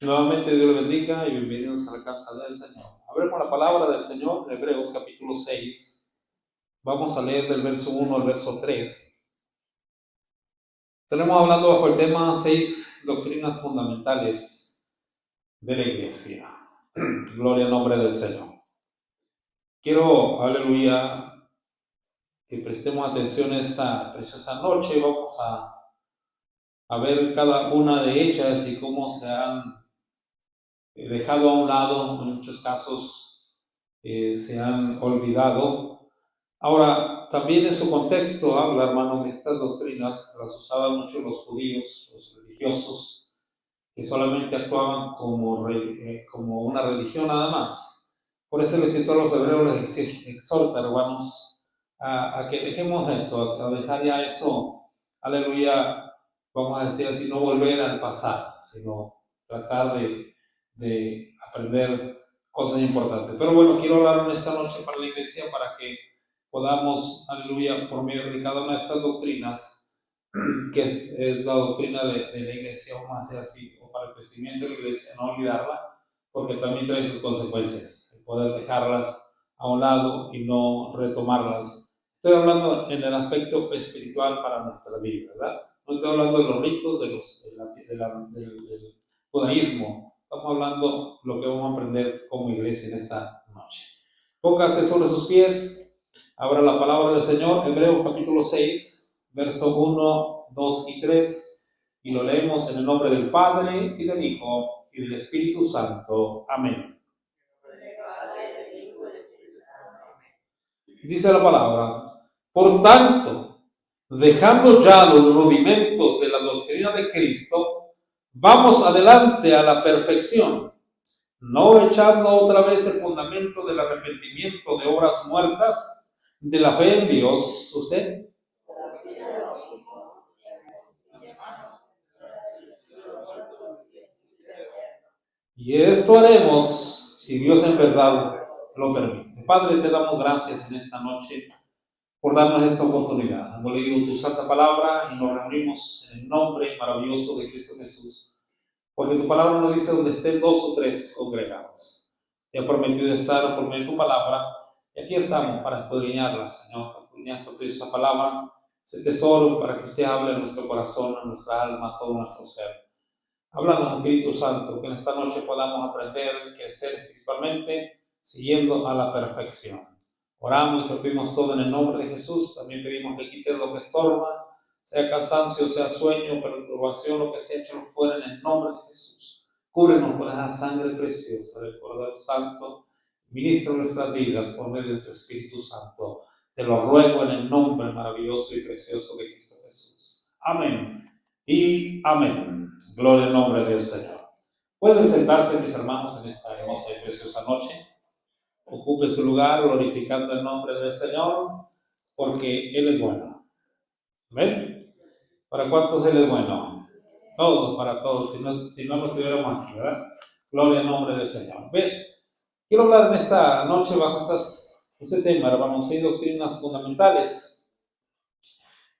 Nuevamente Dios le bendiga y bienvenidos a la casa del Señor. Abrimos la palabra del Señor en Hebreos capítulo 6. Vamos a leer del verso 1 al verso 3. Estaremos hablando bajo el tema 6 doctrinas fundamentales de la iglesia. Gloria al nombre del Señor. Quiero, aleluya, que prestemos atención esta preciosa noche. Vamos a ver cada una de ellas y cómo se han dejado a un lado, en muchos casos se han olvidado. Ahora, también en su contexto habla, hermano, que estas doctrinas las usaban mucho los judíos, los religiosos, que solamente actuaban como una religión nada más. Por eso el escritor a los hebreos les exhorta, hermanos, a que dejemos eso, a dejar ya eso, aleluya, vamos a decir así, no volver al pasado, sino tratar de aprender cosas importantes. Pero bueno, quiero hablar en esta noche para la iglesia para que podamos, aleluya, por medio de cada una de estas doctrinas, que es la doctrina de la iglesia, vamos a hacer así, o para el crecimiento de la iglesia, no olvidarla, porque también trae sus consecuencias, el poder dejarlas a un lado y no retomarlas. Estoy hablando en el aspecto espiritual para nuestra vida, ¿verdad? No estoy hablando de los ritos del judaísmo, estamos hablando de lo que vamos a aprender como iglesia en esta noche. Póngase sobre sus pies, abra la palabra del Señor, Hebreos capítulo 6, verso 1, 2 y 3, y lo leemos en el nombre del Padre, y del Hijo, y del Espíritu Santo. Amén. Dice la palabra: por tanto, dejando ya los rudimentos de la doctrina de Cristo, vamos adelante a la perfección, no echando otra vez el fundamento del arrepentimiento de obras muertas, de la fe en Dios. ¿Usted? Y esto haremos si Dios en verdad lo permite. Padre, te damos gracias en esta noche por darnos esta oportunidad. Hemos leído tu santa palabra y nos reunimos en el nombre maravilloso de Cristo Jesús, porque tu palabra nos dice donde estén dos o tres congregados. Te ha prometido estar por medio de tu palabra y aquí estamos para escudriñarla, Señor, para escudriñar tu preciosa palabra, ese tesoro para que usted hable en nuestro corazón, en nuestra alma, todo nuestro ser. Háblanos, Espíritu Santo, que en esta noche podamos aprender a crecer espiritualmente, siguiendo a la perfección. Oramos y te pedimos todo en el nombre de Jesús. También pedimos que quites lo que estorba, sea cansancio, sea sueño, perturbación, lo que sea, échalo fuera en el nombre de Jesús. Cúbrenos con esa sangre preciosa del Cordero Santo. Ministra nuestras vidas por medio de tu Espíritu Santo. Te lo ruego en el nombre maravilloso y precioso de Cristo Jesús. Amén y amén. Gloria al nombre del Señor. Pueden sentarse, mis hermanos, en esta hermosa y preciosa noche. Ocupe su lugar glorificando el nombre del Señor, porque Él es bueno. ¿Ven? ¿Para cuántos Él es bueno? Todos, para todos, si no estuviéramos aquí, ¿verdad? Gloria al nombre del Señor. Ven, quiero hablar en esta noche bajo este tema, hermanos, 6 doctrinas fundamentales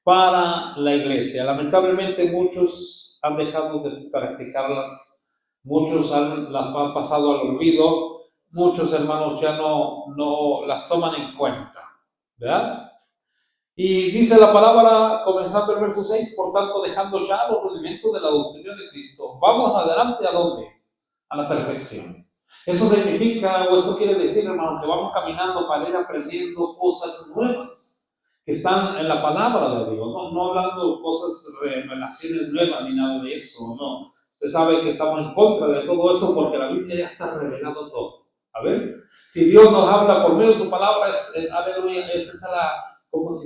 para la iglesia. Lamentablemente muchos han dejado de practicarlas, muchos las han pasado al olvido, muchos hermanos ya no las toman en cuenta, ¿verdad? Y dice la palabra, comenzando el verso 6, por tanto, dejando ya los rudimentos de la doctrina de Cristo, vamos adelante, ¿a dónde? A la perfección. Eso significa, o eso quiere decir, hermano, que vamos caminando para ir aprendiendo cosas nuevas que están en la palabra de Dios, no hablando cosas, revelaciones nuevas ni nada de eso, no. Usted sabe que estamos en contra de todo eso porque la Biblia ya está revelado todo. A ver, si Dios nos habla por medio de su palabra, aleluya,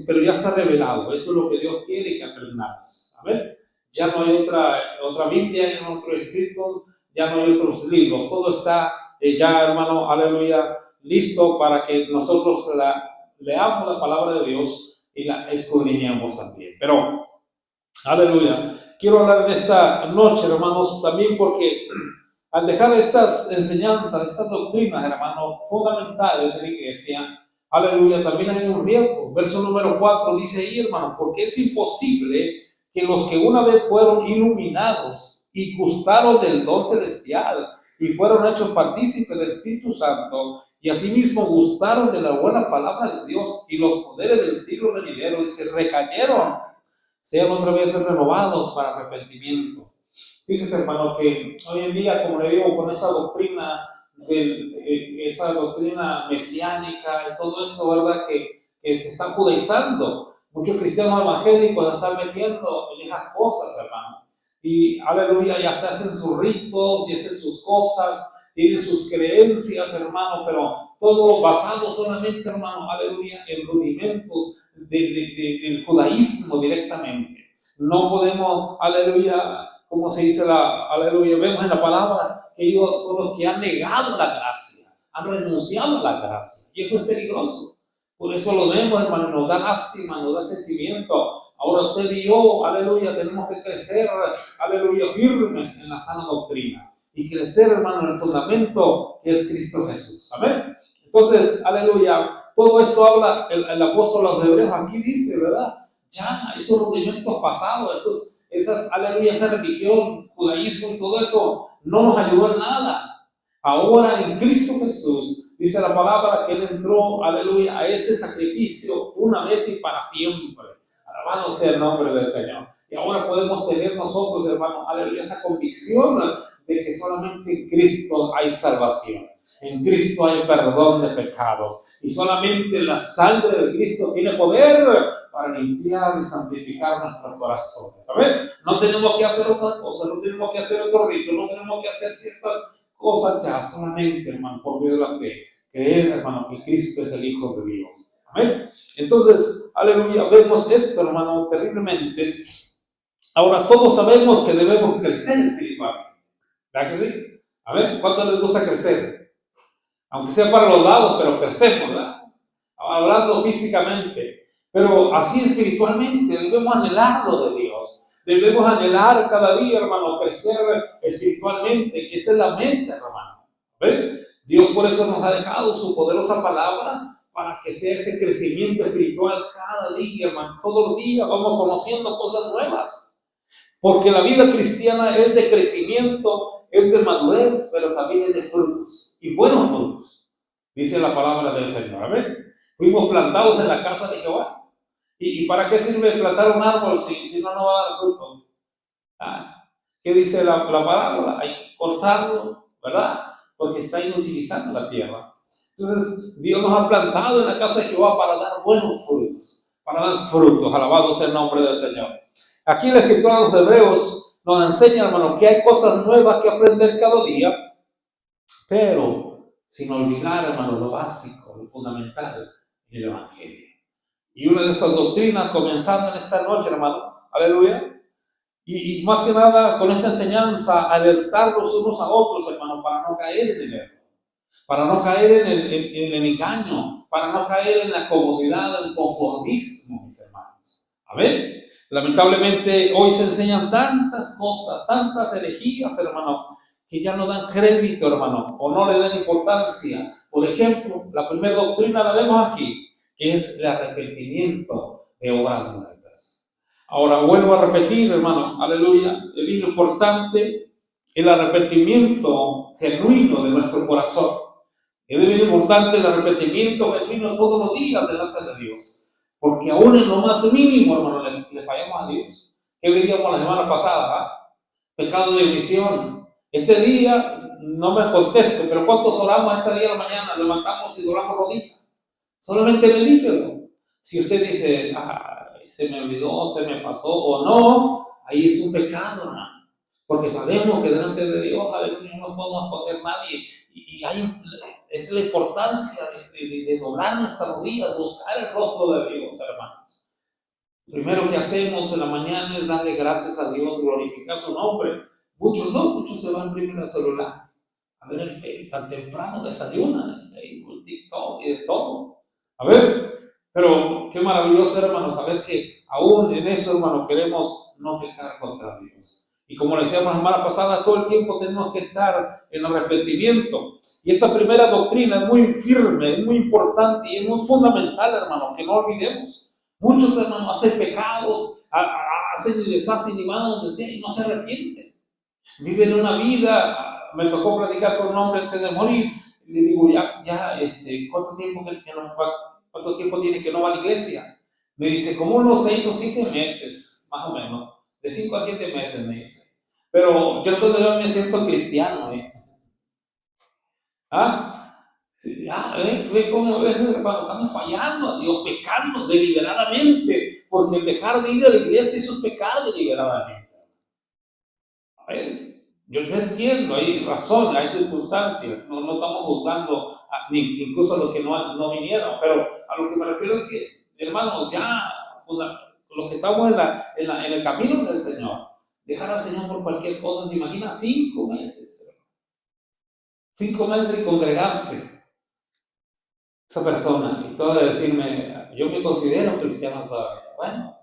pero ya está revelado. Eso es lo que Dios quiere que aprendamos. A ver, ya no hay otra Biblia, ya no hay otro escrito, ya no hay otros libros. Todo está ya, hermano, aleluya, listo para que nosotros leamos la palabra de Dios y la escudriñemos también. Pero, aleluya, quiero hablar en esta noche, hermanos, también porque al dejar estas enseñanzas, estas doctrinas, hermano, fundamentales de la iglesia, aleluya, también hay un riesgo. Verso número 4 dice ahí, hermano, porque es imposible que los que una vez fueron iluminados y gustaron del don celestial y fueron hechos partícipes del Espíritu Santo y asimismo gustaron de la buena palabra de Dios y los poderes del siglo venidero, dice, recayeron, sean otra vez renovados para arrepentimiento. Fíjese, hermano, que hoy en día, como le digo, con esa doctrina mesiánica y todo eso, ¿verdad? Que se está judaizando. Muchos cristianos evangélicos se están metiendo en esas cosas, hermano. Y aleluya, ya se hacen sus ritos y hacen sus cosas, tienen sus creencias, hermano, pero todo basado solamente, hermano, aleluya, en rudimentos del judaísmo directamente. No podemos, aleluya, como se dice, aleluya, vemos en la palabra que ellos son los que han negado la gracia, han renunciado a la gracia, y eso es peligroso. Por eso lo vemos, hermano, nos da lástima, nos da sentimiento. Ahora usted y yo, aleluya, tenemos que crecer, aleluya, firmes en la sana doctrina y crecer, hermano, en el fundamento que es Cristo Jesús. Amén. Entonces, aleluya, todo esto habla el apóstol a los hebreos, aquí dice, ¿verdad? Ya, esos rudimentos pasados, aleluya, esa religión, judaísmo y todo eso, no nos ayudó en nada. Ahora en Cristo Jesús, dice la palabra que Él entró, aleluya, a ese sacrificio una vez y para siempre. Alabado sea el nombre del Señor. Y ahora podemos tener nosotros, hermano, aleluya, esa convicción de que solamente en Cristo hay salvación. En Cristo hay perdón de pecados. Y solamente la sangre de Cristo tiene poder para limpiar y santificar nuestros corazones. ¿Sabes? No tenemos que hacer otra cosa, no tenemos que hacer otro rito, no tenemos que hacer ciertas cosas ya, solamente, hermano, por medio de la fe. Creer, hermano, que Cristo es el Hijo de Dios. Amén. Entonces, aleluya, vemos esto, hermano, terriblemente. Ahora, todos sabemos que debemos crecer espiritualmente. ¿Verdad que sí? A ver, ¿cuánto les gusta crecer? Aunque sea para los lados, pero crecemos, ¿verdad? Hablando físicamente. Pero así espiritualmente debemos anhelar lo de Dios. Debemos anhelar cada día, hermano, crecer espiritualmente. Esa es la mente, hermano. ¿Ven? Dios por eso nos ha dejado su poderosa palabra para que sea ese crecimiento espiritual cada día, hermano. Todos los días vamos conociendo cosas nuevas. Porque la vida cristiana es de crecimiento, es de madurez, pero también es de frutos. Y buenos frutos, dice la palabra del Señor. Amén. Fuimos plantados en la casa de Jehová. ¿Y para qué sirve plantar un árbol si no va a dar fruto? ¿Qué dice la palabra? Hay que cortarlo, ¿verdad? Porque está inutilizando la tierra. Entonces, Dios nos ha plantado en la casa de Jehová para dar buenos frutos. Para dar frutos. Alabado sea el nombre del Señor. Aquí la escritura de los hebreos nos enseña, hermano, que hay cosas nuevas que aprender cada día, pero sin olvidar, hermano, lo básico, lo fundamental en el Evangelio. Y una de esas doctrinas, comenzando en esta noche, hermano, aleluya, y más que nada con esta enseñanza, alertarlos unos a otros, hermano, para no caer en el error, para no caer en el engaño, para no caer en la comodidad, el conformismo, mis hermanos. Amén. Lamentablemente hoy se enseñan tantas cosas, tantas herejías, hermano, que ya no dan crédito, hermano, o no le dan importancia. Por ejemplo, la primera doctrina la vemos aquí, que es el arrepentimiento de obras muertas. Ahora vuelvo a repetir, hermano, aleluya, es bien importante el arrepentimiento genuino de nuestro corazón. Es bien importante el arrepentimiento genuino todos los días delante de Dios. Porque aún en lo más mínimo, hermano, le fallamos a Dios. ¿Qué veíamos la semana pasada? Pecado de omisión. Este día, no me conteste, pero ¿cuántos oramos este día de la mañana? Levantamos y doblamos rodillas. Solamente medítelo. Si usted dice, se me olvidó, se me pasó o no, ahí es un pecado, hermano. Porque sabemos que delante de Dios, aleluya, no podemos esconder nadie. Y es la importancia de doblar nuestras rodillas, buscar el rostro de Dios, hermanos. Lo primero que hacemos en la mañana es darle gracias a Dios, glorificar su nombre. Muchos se van primero al celular a ver el Facebook, tan temprano desayunan el Facebook, TikTok y de todo. A ver, pero qué maravilloso, hermano, saber que aún en eso, hermano, queremos no pecar contra Dios. Y como le decíamos la semana pasada, todo el tiempo tenemos que estar en arrepentimiento. Y esta primera doctrina es muy firme, es muy importante y es muy fundamental, hermano, que no olvidemos. Muchos, hermanos, hacen pecados, hacen y deshacen y van a donde sea y no se arrepienten. Viven una vida. Me tocó platicar con un hombre antes de morir. Le digo, ¿cuánto tiempo tiene que no va a la iglesia? Me dice, como unos 6 o 7 meses, más o menos. De 5 a 7 meses, me dice. Pero yo todavía me siento cristiano, ¿eh? ¿Ah? Ve cómo a veces, hermano, estamos fallando a Dios, pecando deliberadamente, porque el dejar de ir a la iglesia eso es pecar deliberadamente. A ver, yo entiendo, hay razones, hay circunstancias, no estamos juzgando incluso a los que no vinieron, pero a lo que me refiero es que, hermanos, ya los que estamos en el camino del Señor, dejar al Señor por cualquier cosa, se imagina 5 meses, 5 meses de congregarse. Esa persona, y todo de decirme, yo me considero cristiano todavía. Bueno,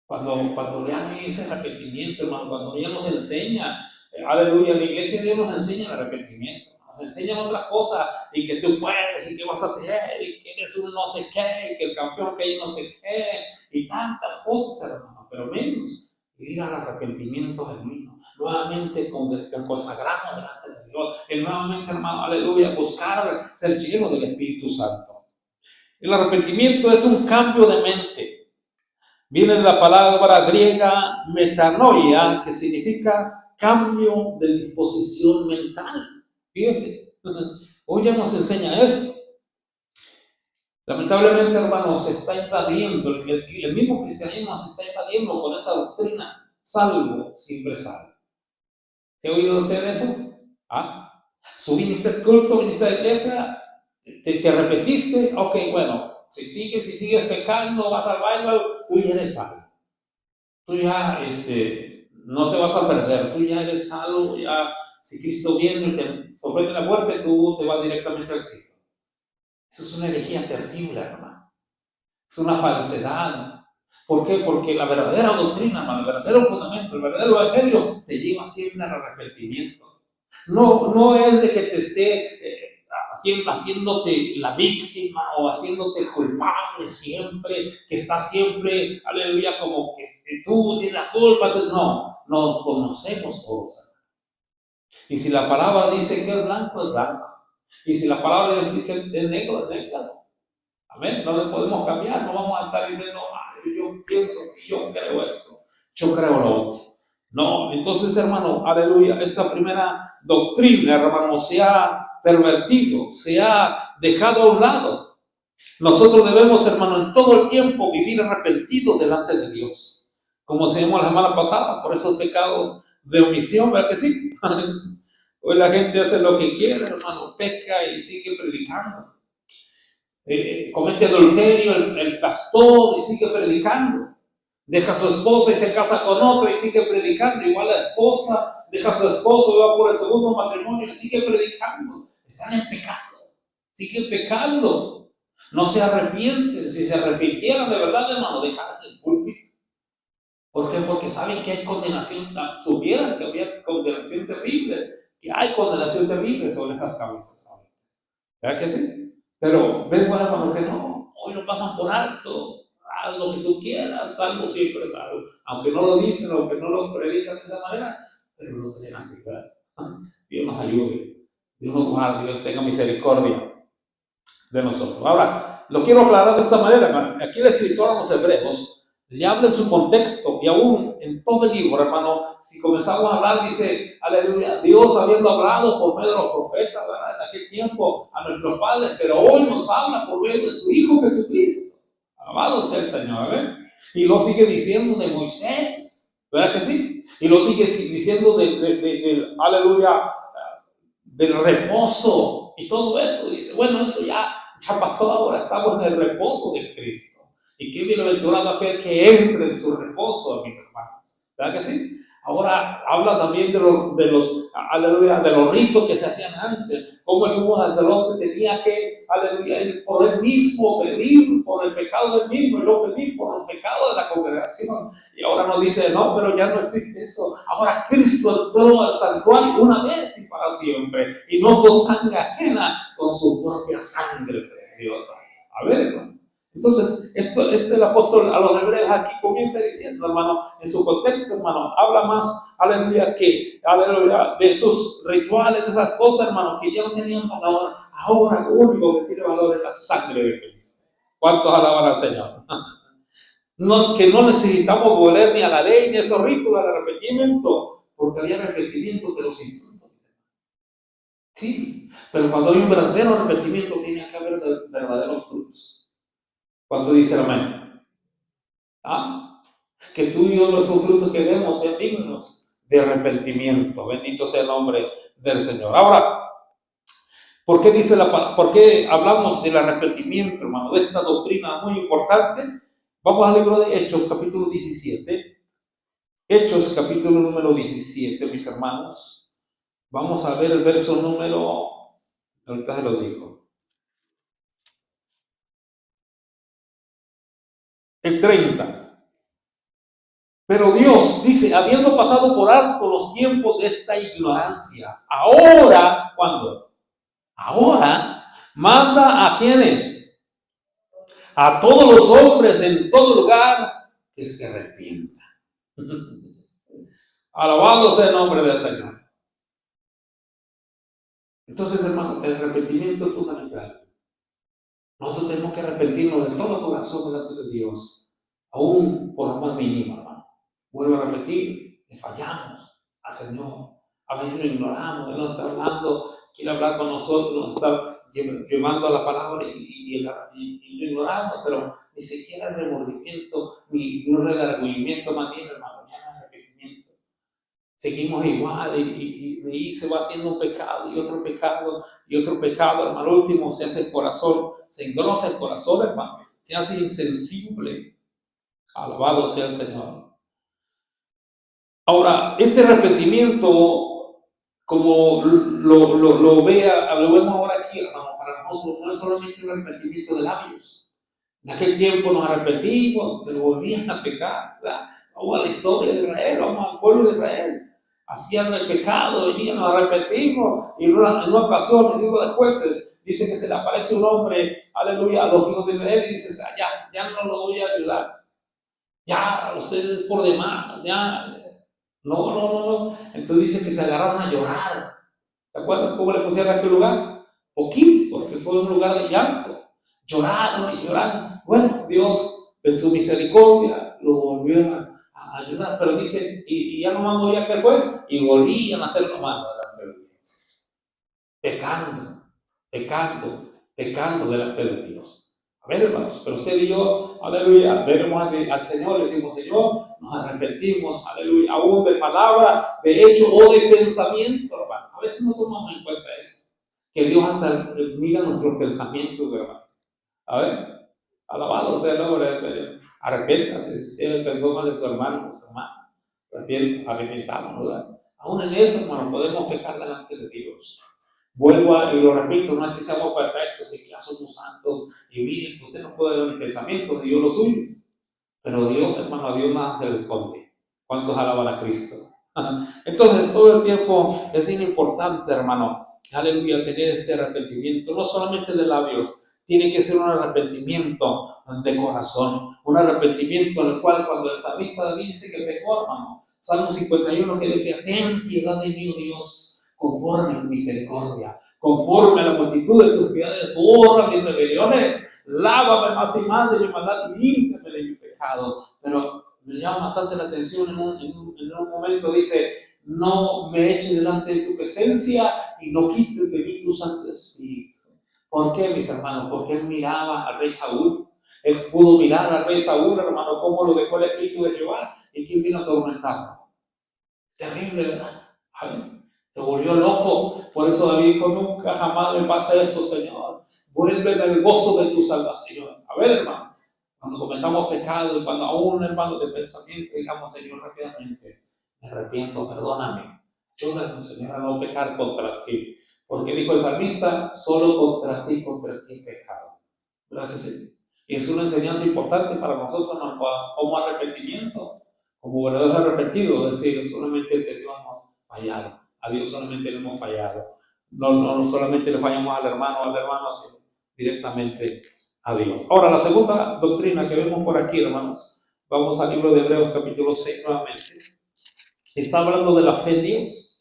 cuando ya me dice arrepentimiento, hermano, cuando ya nos enseña, aleluya, en la iglesia Dios nos enseña el arrepentimiento, nos enseñan otras cosas, y que tú puedes, y que vas a tener, y que eres un no sé qué, y que el campeón que hay no sé qué, y tantas cosas, hermano, pero menos ir al arrepentimiento genuino, nuevamente consagrarnos delante de Dios, y nuevamente, hermano, aleluya, buscar ser lleno del Espíritu Santo. El arrepentimiento es un cambio de mente. Viene de la palabra griega metanoia, que significa cambio de disposición mental. Fíjense, hoy ya nos enseña esto. Lamentablemente, hermanos, se está invadiendo, el mismo cristianismo se está invadiendo con esa doctrina, salvo, siempre salvo. ¿Se ha oído usted eso? ¿Ah? ¿Viniste al culto, viniste a la iglesia, te arrepentiste? Ok, bueno, si sigues pecando, vas al baño, tú ya eres salvo. Tú ya no te vas a perder, tú ya eres salvo, ya si Cristo viene y te sorprende la muerte, tú te vas directamente al cielo. Eso es una herejía terrible, hermano. Es una falsedad. ¿Por qué? Porque la verdadera doctrina, hermano, el verdadero fundamento, el verdadero evangelio te lleva siempre al arrepentimiento. No es de que te esté haciéndote la víctima o haciéndote el culpable siempre, que estás siempre, aleluya, como que tú tienes la culpa. No, nos conocemos todos. Y si la palabra dice que es blanco, es blanco. Y si la palabra dice que es negro, es negro. Amén. No le podemos cambiar, no vamos a estar diciendo, yo pienso que yo creo esto, yo creo lo otro. No, entonces, hermano, aleluya, esta primera doctrina, hermano, se ha pervertido, se ha dejado a un lado. Nosotros debemos, hermano, en todo el tiempo vivir arrepentidos delante de Dios. Como dijimos la semana pasada, por esos pecados de omisión, ¿verdad que sí? Hoy la gente hace lo que quiere, hermano, peca y sigue predicando. Comete adulterio el pastor y sigue predicando. Deja a su esposa y se casa con otro y sigue predicando. Igual la esposa deja a su esposo y va por el segundo matrimonio y sigue predicando. Están en pecado. Siguen pecando. No se arrepienten. Si se arrepintieran de verdad, hermano, dejaran el púlpito. ¿Por qué? Porque saben que hay condenación. Supieran que había condenación terrible. Que hay condenación terrible sobre esas cabezas. ¿Verdad que sí? Pero ven, hermano, que no. Hoy lo pasan por alto. Haz lo que tú quieras, salvo siempre salvo. Aunque no lo dicen, aunque no lo predican de esa manera, pero lo creen así, ¿verdad? Dios nos ayude. Dios nos guarde, Dios tenga misericordia de nosotros. Ahora, lo quiero aclarar de esta manera, hermano. Aquí el escritor a los hebreos le habla en su contexto y aún en todo el libro, hermano, si comenzamos a hablar, dice, aleluya, Dios habiendo hablado por medio de los profetas, ¿verdad? En aquel tiempo a nuestros padres, pero hoy nos habla por medio de su Hijo Jesucristo. Alabado sea el Señor, ¿verdad? Y lo sigue diciendo de Moisés, ¿verdad que sí? Y lo sigue diciendo aleluya, del reposo y todo eso. Dice, bueno, eso ya pasó, ahora estamos en el reposo de Cristo. Y qué bienaventurado aquel que entre en su reposo, mis hermanos. ¿Verdad que sí? Ahora habla también de los ritos que se hacían antes. Cómo el sumo sacerdote tenía que, aleluya, por él mismo pedir por el pecado del mismo y no pedir por los pecados de la congregación. Y ahora nos dice, no, pero ya no existe eso. Ahora Cristo entró al santuario una vez y para siempre. Y no con sangre ajena, con su propia sangre preciosa. A ver, hermano. Entonces, el apóstol a los hebreos aquí comienza diciendo, hermano, en su contexto, hermano, habla más, aleluya, aleluya, de esos rituales, de esas cosas, hermano, que ya no tenían valor. Ahora lo único que tiene valor es la sangre de Cristo. ¿Cuántos alaban al Señor? No, que no necesitamos volver ni a la ley, ni a esos ritos del arrepentimiento, porque había arrepentimiento de los infrutos. Sí, pero cuando hay un verdadero arrepentimiento, tiene que haber verdaderos frutos. ¿Cuánto dice el amén? ¿Ah? Que tú y yo, nuestros frutos que vemos, sean dignos de arrepentimiento. Bendito sea el nombre del Señor. Ahora, ¿por qué dice por qué hablamos del arrepentimiento, hermano? De esta doctrina muy importante. Vamos al libro de Hechos, capítulo 17. Hechos, capítulo número 17, mis hermanos. Vamos a ver el verso número, ahorita se lo digo. El 30. Pero Dios dice, habiendo pasado por alto los tiempos de esta ignorancia, ahora, ¿cuándo? Ahora manda a quienes, a todos los hombres en todo lugar que se arrepientan. Alabado sea el nombre del Señor. Entonces, hermano, el arrepentimiento es fundamental. Nosotros tenemos que arrepentirnos de todo corazón delante de Dios, aún por lo más mínimo, hermano. Vuelvo a repetir, le fallamos al Señor. A veces lo ignoramos, Él nos está hablando, quiere hablar con nosotros, nos está llevando a la palabra y lo ignoramos, pero ni siquiera el remordimiento, ni un redargüimiento más bien, hermano, ya no hay arrepentimiento. Seguimos igual y de ahí se va haciendo un pecado y otro pecado y otro pecado, hermano. Al último se hace el corazón, se engrosa el corazón, hermano, se hace insensible. Alabado sea el Señor. Ahora, este arrepentimiento, como lo vemos ahora aquí, hermano, para nosotros no es solamente un arrepentimiento de labios. En aquel tiempo nos arrepentimos, pero volvían a pecar. ¿Verdad? Vamos a la historia de Israel, vamos al pueblo de Israel. Hacían el pecado, venían, nos arrepentimos, y en una ocasión, en el libro de Jueces, dice que se le aparece un hombre, aleluya, a los hijos de Israel y dice, ya no lo voy a ayudar. Ya, ustedes por demás, ya. No. Entonces dice que se agarraron a llorar. ¿Se acuerdan cómo le pusieron a aquel lugar? Poquín, porque fue un lugar de llanto. Lloraron y lloraron. Bueno, Dios, en su misericordia, lo volvió a ayudar. Pero dice, y ya no mandó ya que juez, y volvían a hacer lo malo delante de Dios. Pecando delante de Dios. A ver, hermanos, pero usted y yo, aleluya, veremos al Señor, le decimos, Señor, nos arrepentimos, aleluya, aún de palabra, de hecho o de pensamiento, hermano. A veces no tomamos en cuenta eso, que Dios hasta mira nuestros pensamientos, hermano. A ver, alabado sea el nombre del Señor. Arrepiéntase, si usted pensó mal de su hermano, arrepentamos, ¿verdad? Aún en eso, hermano, podemos pecar delante de Dios. Vuelvo y lo repito, no es que seamos perfectos y que ya somos santos y miren, usted no puede ver mis pensamientos y yo los suyos. Pero Dios, hermano, a Dios nada se le esconde. ¿Cuántos alaban a Cristo? Entonces, todo el tiempo es bien importante, hermano, aleluya, tener este arrepentimiento, no solamente de labios, tiene que ser un arrepentimiento de corazón, un arrepentimiento en el cual cuando el salmista David dice que pecó, hermano, Salmo 51 que decía, ten piedad de mí, oh Dios, conforme a tu misericordia, conforme a la multitud de tus piedades, borra mis rebeliones, lávame más y más de mi maldad y límpiame de mi pecado. Pero me llama bastante la atención en un momento, dice, no me eches delante de tu presencia y no quites de mí tu Santo Espíritu. ¿Por qué, mis hermanos? Porque él miraba al rey Saúl. Él pudo mirar al rey Saúl, hermano, cómo lo dejó el Espíritu de Jehová y quién vino a atormentarlo. Terrible, ¿verdad? Se volvió loco. Por eso David dijo, nunca jamás me pasa eso, Señor. Vuélveme el gozo de tu salvación. A ver, hermano, cuando cometamos pecado y cuando aún, hermano, de pensamiento, digamos, Señor, rápidamente, me arrepiento, perdóname. Ayúdame, Señor, a no pecar contra ti. Porque dijo el salmista, solo contra ti he pecado. ¿Verdad que sí? Y es una enseñanza importante para nosotros, ¿no? Como arrepentimiento, como verdaderos arrepentidos, es decir, solamente te hemos fallado. A Dios solamente le hemos fallado. No solamente le fallamos al hermano, sino directamente a Dios. Ahora, la segunda doctrina que vemos por aquí, hermanos, vamos al libro de Hebreos capítulo 6 nuevamente. Está hablando de la fe en Dios.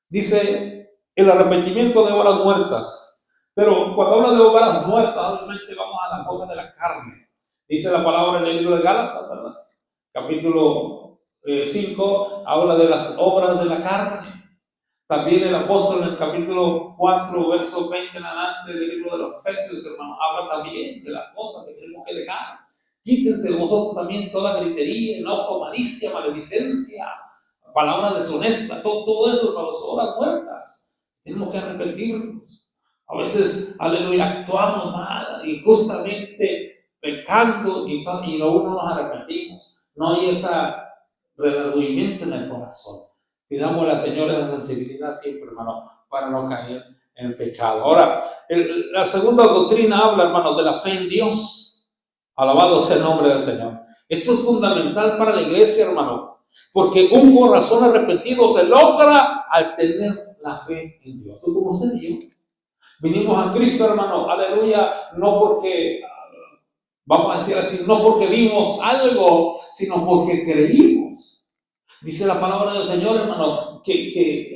Dice, el arrepentimiento de obras muertas. Pero cuando habla de obras muertas, obviamente vamos a la obra de la carne. Dice la palabra en el libro de Gálatas, ¿verdad? Capítulo 5, habla de las obras de la carne. También el apóstol en el capítulo 4, verso 20 en adelante del libro de los Efesios, hermano, habla también de las cosas que tenemos que dejar. Quítense de vosotros también toda gritería, enojo, malicia, maledicencia, palabras deshonestas, todo eso, hermanos, son obras muertas. Tenemos que arrepentirnos. A veces, aleluya, actuamos mal y justamente pecando y aún no nos arrepentimos. No hay ese redargüimiento en el corazón. Pidámosle al Señor esa sensibilidad siempre, hermano, para no caer en el pecado. Ahora, la segunda doctrina habla, hermano, de la fe en Dios. Alabado sea el nombre del Señor. Esto es fundamental para la iglesia, hermano, porque un corazón arrepentido se logra al tener la fe en Dios. Tú como usted y yo. Vinimos a Cristo, hermano, aleluya, no porque, vamos a decir así, no porque vimos algo, sino porque creímos. Dice la palabra del Señor, hermano, que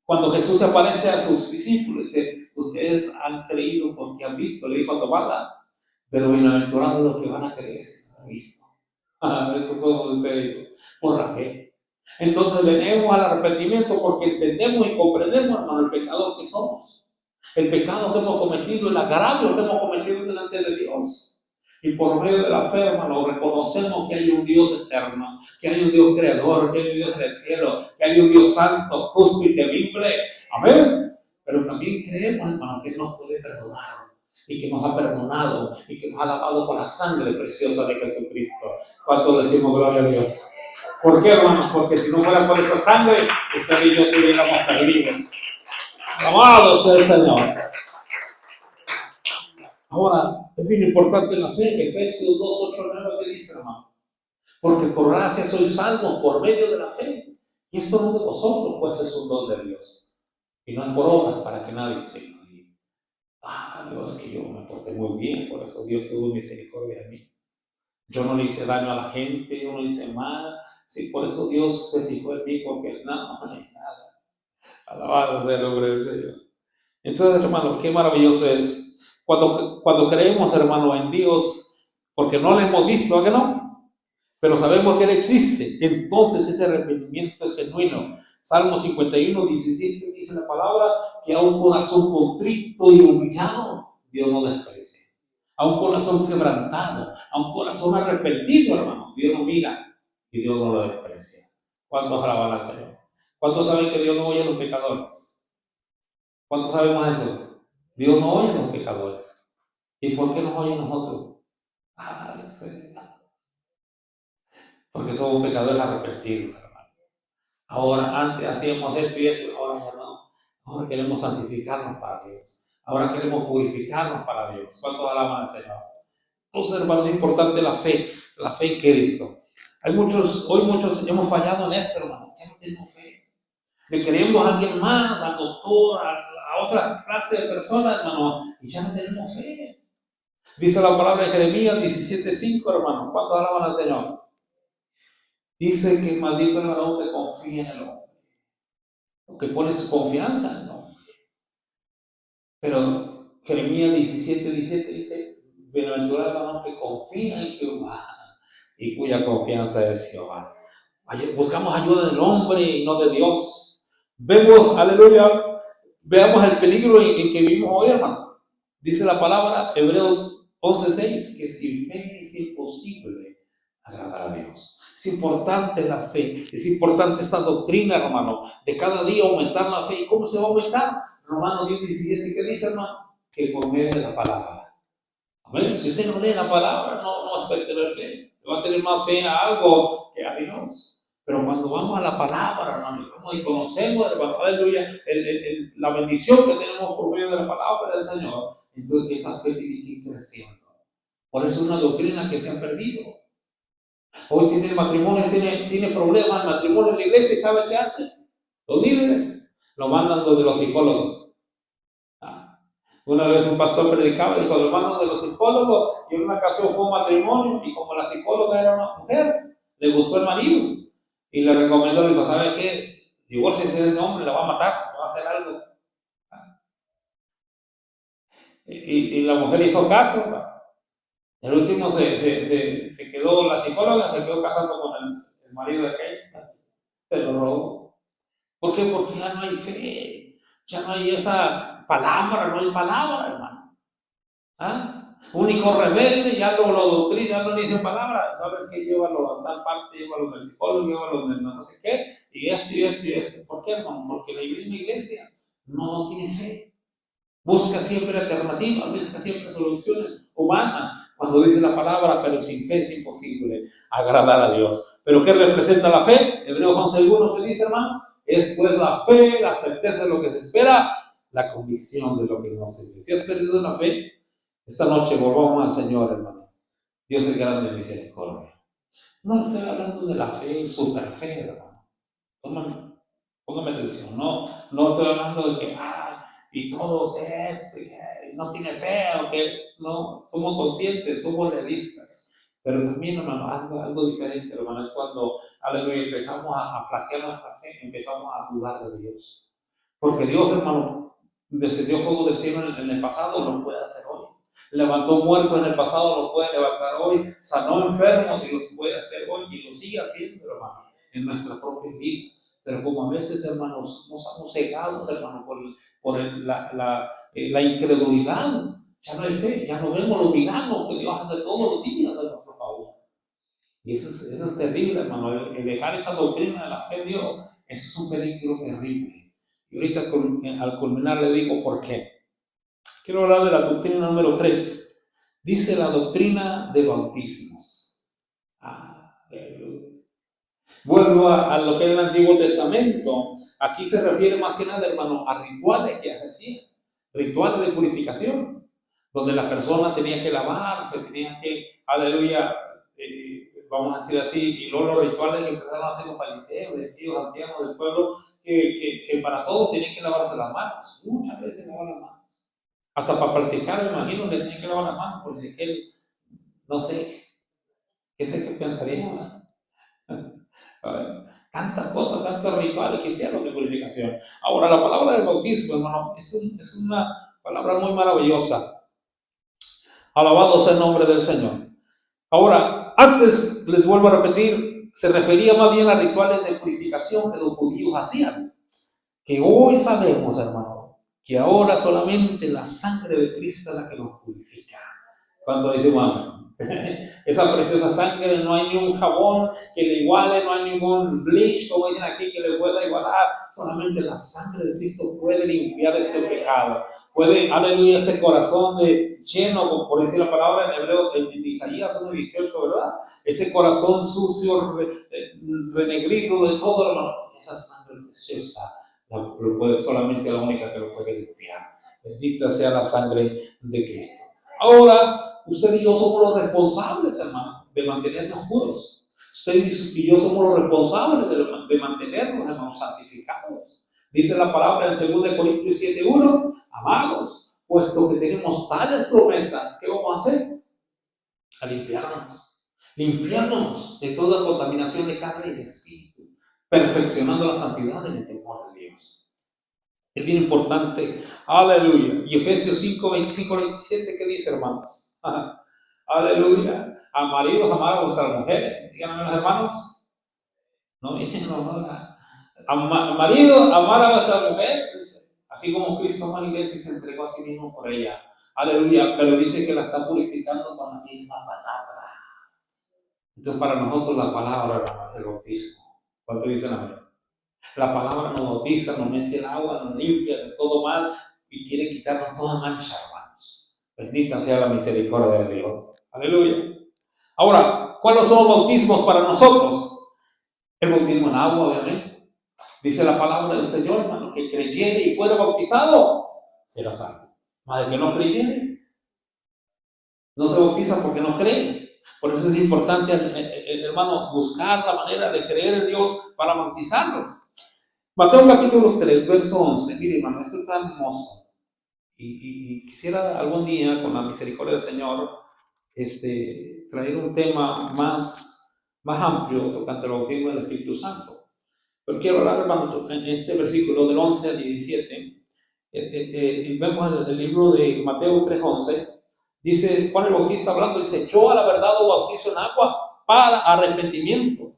cuando Jesús se aparece a sus discípulos, dice, ustedes han creído porque han visto, le dijo a Tomás, pero bienaventurados los que van a creer si no han visto. Esto fue por la fe. Entonces venimos al arrepentimiento porque entendemos y comprendemos, hermano, el pecado que somos. El pecado que hemos cometido, el agravio que hemos cometido delante de Dios. Y por medio de la fe, hermano, reconocemos que hay un Dios eterno, que hay un Dios creador, que hay un Dios del cielo, que hay un Dios santo, justo y temible. Amén. Pero también creemos, hermano, que nos puede perdonar y que nos ha perdonado y que nos ha lavado con la sangre preciosa de Jesucristo. ¿Cuánto decimos gloria a Dios? ¿Por qué, hermanos? Porque si no fuera por esa sangre, usted y yo estuviéramos perdidos. Amado sea el Señor. Ahora, es bien importante la fe. Efesios 2, 8, 9, que dice, hermano. Porque por gracia sois salvos por medio de la fe. Y esto no de vosotros, pues es un don de Dios. Y no es por obras para que nadie se gloríe. Dios, que yo me porté muy bien, por eso Dios tuvo misericordia de mí. Yo no le hice daño a la gente, yo no hice mal. Sí, por eso Dios se fijó en mí, porque no es nada. Alabado sea el nombre del Señor. Entonces, hermano, qué maravilloso es cuando creemos, hermano, en Dios, porque no le hemos visto, ¿a qué no? Pero sabemos que Él existe. Entonces ese arrepentimiento es genuino. Salmo 51, 17 dice la palabra que a un corazón contrito y humillado Dios no desprecia. A un corazón quebrantado, a un corazón arrepentido, hermano, Dios lo mira y Dios no lo desprecia. ¿Cuántos alaban al Señor? ¿Cuántos saben que Dios no oye a los pecadores? ¿Cuántos sabemos eso? Dios no oye a los pecadores. ¿Y por qué nos oye a nosotros? Porque somos pecadores arrepentidos, hermano. Ahora, antes hacíamos esto y esto, ahora ya no. Ahora queremos santificarnos para Dios. Ahora queremos purificarnos para Dios. ¿Cuántos alaban al Señor? Entonces, hermanos, es importante la fe en Cristo. Hoy muchos hemos fallado en esto, hermano. Ya no tenemos fe. Le queremos a alguien más, al doctor, a otra clase de personas, hermano, y ya no tenemos fe. Dice la palabra de Jeremías 17:5, hermano. ¿Cuántos alaban al Señor? Dice que maldito el varón que confía en el hombre, o que pone su confianza en el hombre. Pero Jeremías 17:17 dice, bienaventurado el varón que confía en Jehová y cuya confianza es Jehová. Buscamos ayuda del hombre y no de Dios. Vemos, aleluya, veamos el peligro en que vivimos hoy, hermano. Dice la palabra, Hebreos 11:6, que sin fe es imposible agradar a Dios. Es importante la fe, es importante esta doctrina, hermano, de cada día aumentar la fe. ¿Y cómo se va a aumentar? Romanos 10:17, ¿qué dice, hermano? Que por medio de la palabra. Amén. Si usted no lee la palabra, no va a tener fe. Va a tener más fe a algo que a Dios. Pero cuando vamos a la palabra, hermano, y conocemos, hermano, aleluya, la bendición que tenemos por medio de la palabra del Señor, entonces esa fe tiene que ir creciendo. Por eso es una doctrina que se ha perdido. Hoy tiene el matrimonio, tiene problemas el matrimonio en la iglesia y ¿sabe qué hace? Los líderes lo mandan donde los psicólogos. Una vez un pastor predicaba y dijo, hermano de los psicólogos, y en una ocasión fue un matrimonio, y como la psicóloga era una mujer, le gustó el marido, y le recomendó, le dijo, ¿sabe qué? Divórciese de ese hombre, la va a matar, le va a hacer algo. Y la mujer hizo caso. El último se quedó, la psicóloga se quedó casando con el marido de aquel, se lo robó. ¿Por qué? Porque ya no hay fe, ya no hay esa palabra, no hay palabra, hermano. ¿Ah? Un hijo rebelde, ya lo doctrina, ya no le dice palabra, sabes que llévalo a tal parte, llévalo del psicólogo, llévalo de no sé qué, y esto, y esto, y esto. ¿Por qué, hermano? Porque la iglesia no tiene fe. Busca siempre alternativas, busca siempre soluciones humanas. Cuando dice la palabra, pero sin fe es imposible agradar a Dios. ¿Pero qué representa la fe? Hebreos 11:1, ¿qué dice, hermano? Es pues la fe, la certeza de lo que se espera, la convicción de lo que no se ve. Si has perdido la fe, esta noche volvamos al Señor, hermano. Dios es grande en misericordia. No estoy hablando de la fe, super fe, hermano. Póngame atención. No estoy hablando de que, y todos esto, no tiene fe, aunque no, somos conscientes, somos realistas. Pero también, hermano, algo diferente, hermano, es cuando, aleluya, empezamos a flaquear nuestra fe, empezamos a dudar de Dios. Porque Dios, hermano, descendió fuego del cielo en el pasado, lo puede hacer hoy. Levantó muertos en el pasado, lo puede levantar hoy. Sanó enfermos y los puede hacer hoy y lo sigue haciendo, hermano, en nuestra propia vida. Pero como a veces, hermanos, nos estamos cegados, hermano, por la incredulidad. Ya no hay fe, ya no vemos los milagros que Dios hace todos los días a nuestro favor. Y eso es terrible, hermano. El dejar esa doctrina de la fe en Dios, eso es un peligro terrible. Y ahorita al culminar le digo por qué. Quiero hablar de la doctrina número 3. Dice la doctrina de bautismos. Vuelvo a lo que era el Antiguo Testamento. Aquí se refiere más que nada, hermano, a rituales que hacían, rituales de purificación, donde la persona tenía que lavarse, tenía que, aleluya, vamos a decir así, y luego los rituales que empezaron a hacer los fariseos, los ancianos del pueblo, que para todo tenían que lavarse las manos. Muchas veces lavaban las manos. Hasta para practicar, me imagino que tenían que lavar las manos, porque si él, no sé, qué sé qué pensaría, ¿verdad? Tantas cosas, tantos rituales que hicieron de purificación. Ahora, la palabra del bautismo, hermano, es una palabra muy maravillosa. Alabado sea el nombre del Señor. Ahora, antes, les vuelvo a repetir, se refería más bien a rituales de purificación que los judíos hacían. Que hoy sabemos, hermano, que ahora solamente la sangre de Cristo es la que nos purifica. Cuando decimos amén. Esa preciosa sangre, no hay ni un jabón que le iguale, no hay ningún bleach, como dicen aquí, que le pueda igualar. Solamente la sangre de Cristo puede limpiar ese pecado. Puede, aleluya, ese corazón lleno, por decir la palabra en hebreo, en Isaías 1:18, ¿verdad? Ese corazón sucio, renegrido de todo, hermano. Esa sangre preciosa solamente la única que lo puede limpiar. Bendita sea la sangre de Cristo. Ahora, usted y yo somos los responsables, hermano, de mantenernos puros. Usted y yo somos los responsables de mantenernos, hermanos, santificados. Dice la palabra en 2 Corintios 7:1, amados, puesto que tenemos tales promesas, ¿qué vamos a hacer? A limpiarnos de toda contaminación de carne y de espíritu, perfeccionando la santidad en el temor de Dios. Es bien importante, aleluya. Y Efesios 5:25-27, ¿qué dice, hermanos? Aleluya. A maridos, amar a vuestras mujeres. Díganme, los hermanos. No, a maridos, amar a vuestras mujeres. Así como Cristo amó a la iglesia y se entregó a sí mismo por ella. Aleluya. Pero dice que la está purificando con la misma palabra. Entonces, para nosotros la palabra es el bautismo. ¿Cuánto dicen amén? La palabra nos bautiza, nos mete el agua, nos limpia de todo mal y quiere quitarnos toda mancha, hermanos. Bendita sea la misericordia de Dios. Aleluya. Ahora, ¿cuáles son los bautismos para nosotros? El bautismo en agua, obviamente. Dice la palabra del Señor, hermano, que creyere y fuera bautizado, será salvo. Más de que no creyere, no se bautiza porque no cree. Por eso es importante, hermano, buscar la manera de creer en Dios para bautizarlos. Mateo capítulo 3, verso 11. Mire, hermano, esto está hermoso. y quisiera algún día, con la misericordia del Señor, traer un tema más amplio tocante al bautismo del Espíritu Santo. Pero quiero hablar, hermanos, en este versículo del 11 al 17. Vemos en el libro de Mateo 3:11, dice Juan el Bautista hablando, dice: yo a la verdad os bautizo en agua para arrepentimiento,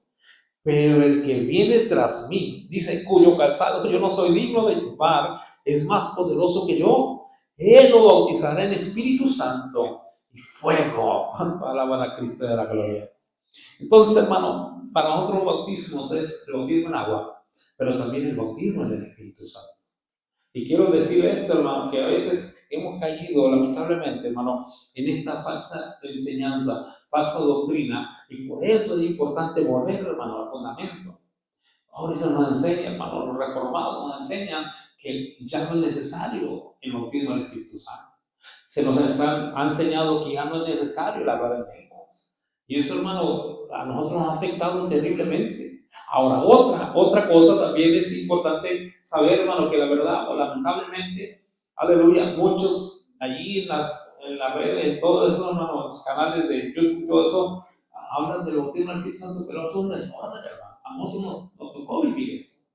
pero el que viene tras mí, dice, cuyo calzado yo no soy digno de llevar, es más poderoso que yo. Él lo bautizará en Espíritu Santo y fuego. Alaban a Cristo de la gloria. Entonces, hermano, para nosotros bautismos es el bautismo en agua, pero también el bautismo en el Espíritu Santo. Y quiero decirle esto, hermano, que a veces hemos caído, lamentablemente, hermano, en esta falsa enseñanza, falsa doctrina, y por eso es importante volver, hermano, al fundamento. Ahora eso nos enseña, hermano, los reformados nos enseñan que ya no es necesario el bautismo del Espíritu Santo. Se nos ha enseñado que ya no es necesario el hablar en lenguas. Y eso, hermano, a nosotros nos ha afectado terriblemente. Ahora, otra cosa también es importante saber, hermano, que la verdad, lamentablemente, aleluya, muchos allí en las redes, en todo eso, hermano, los canales de YouTube, todo eso, hablan del bautismo del Espíritu Santo, pero es un desorden, hermano. A nosotros nos tocó vivir eso,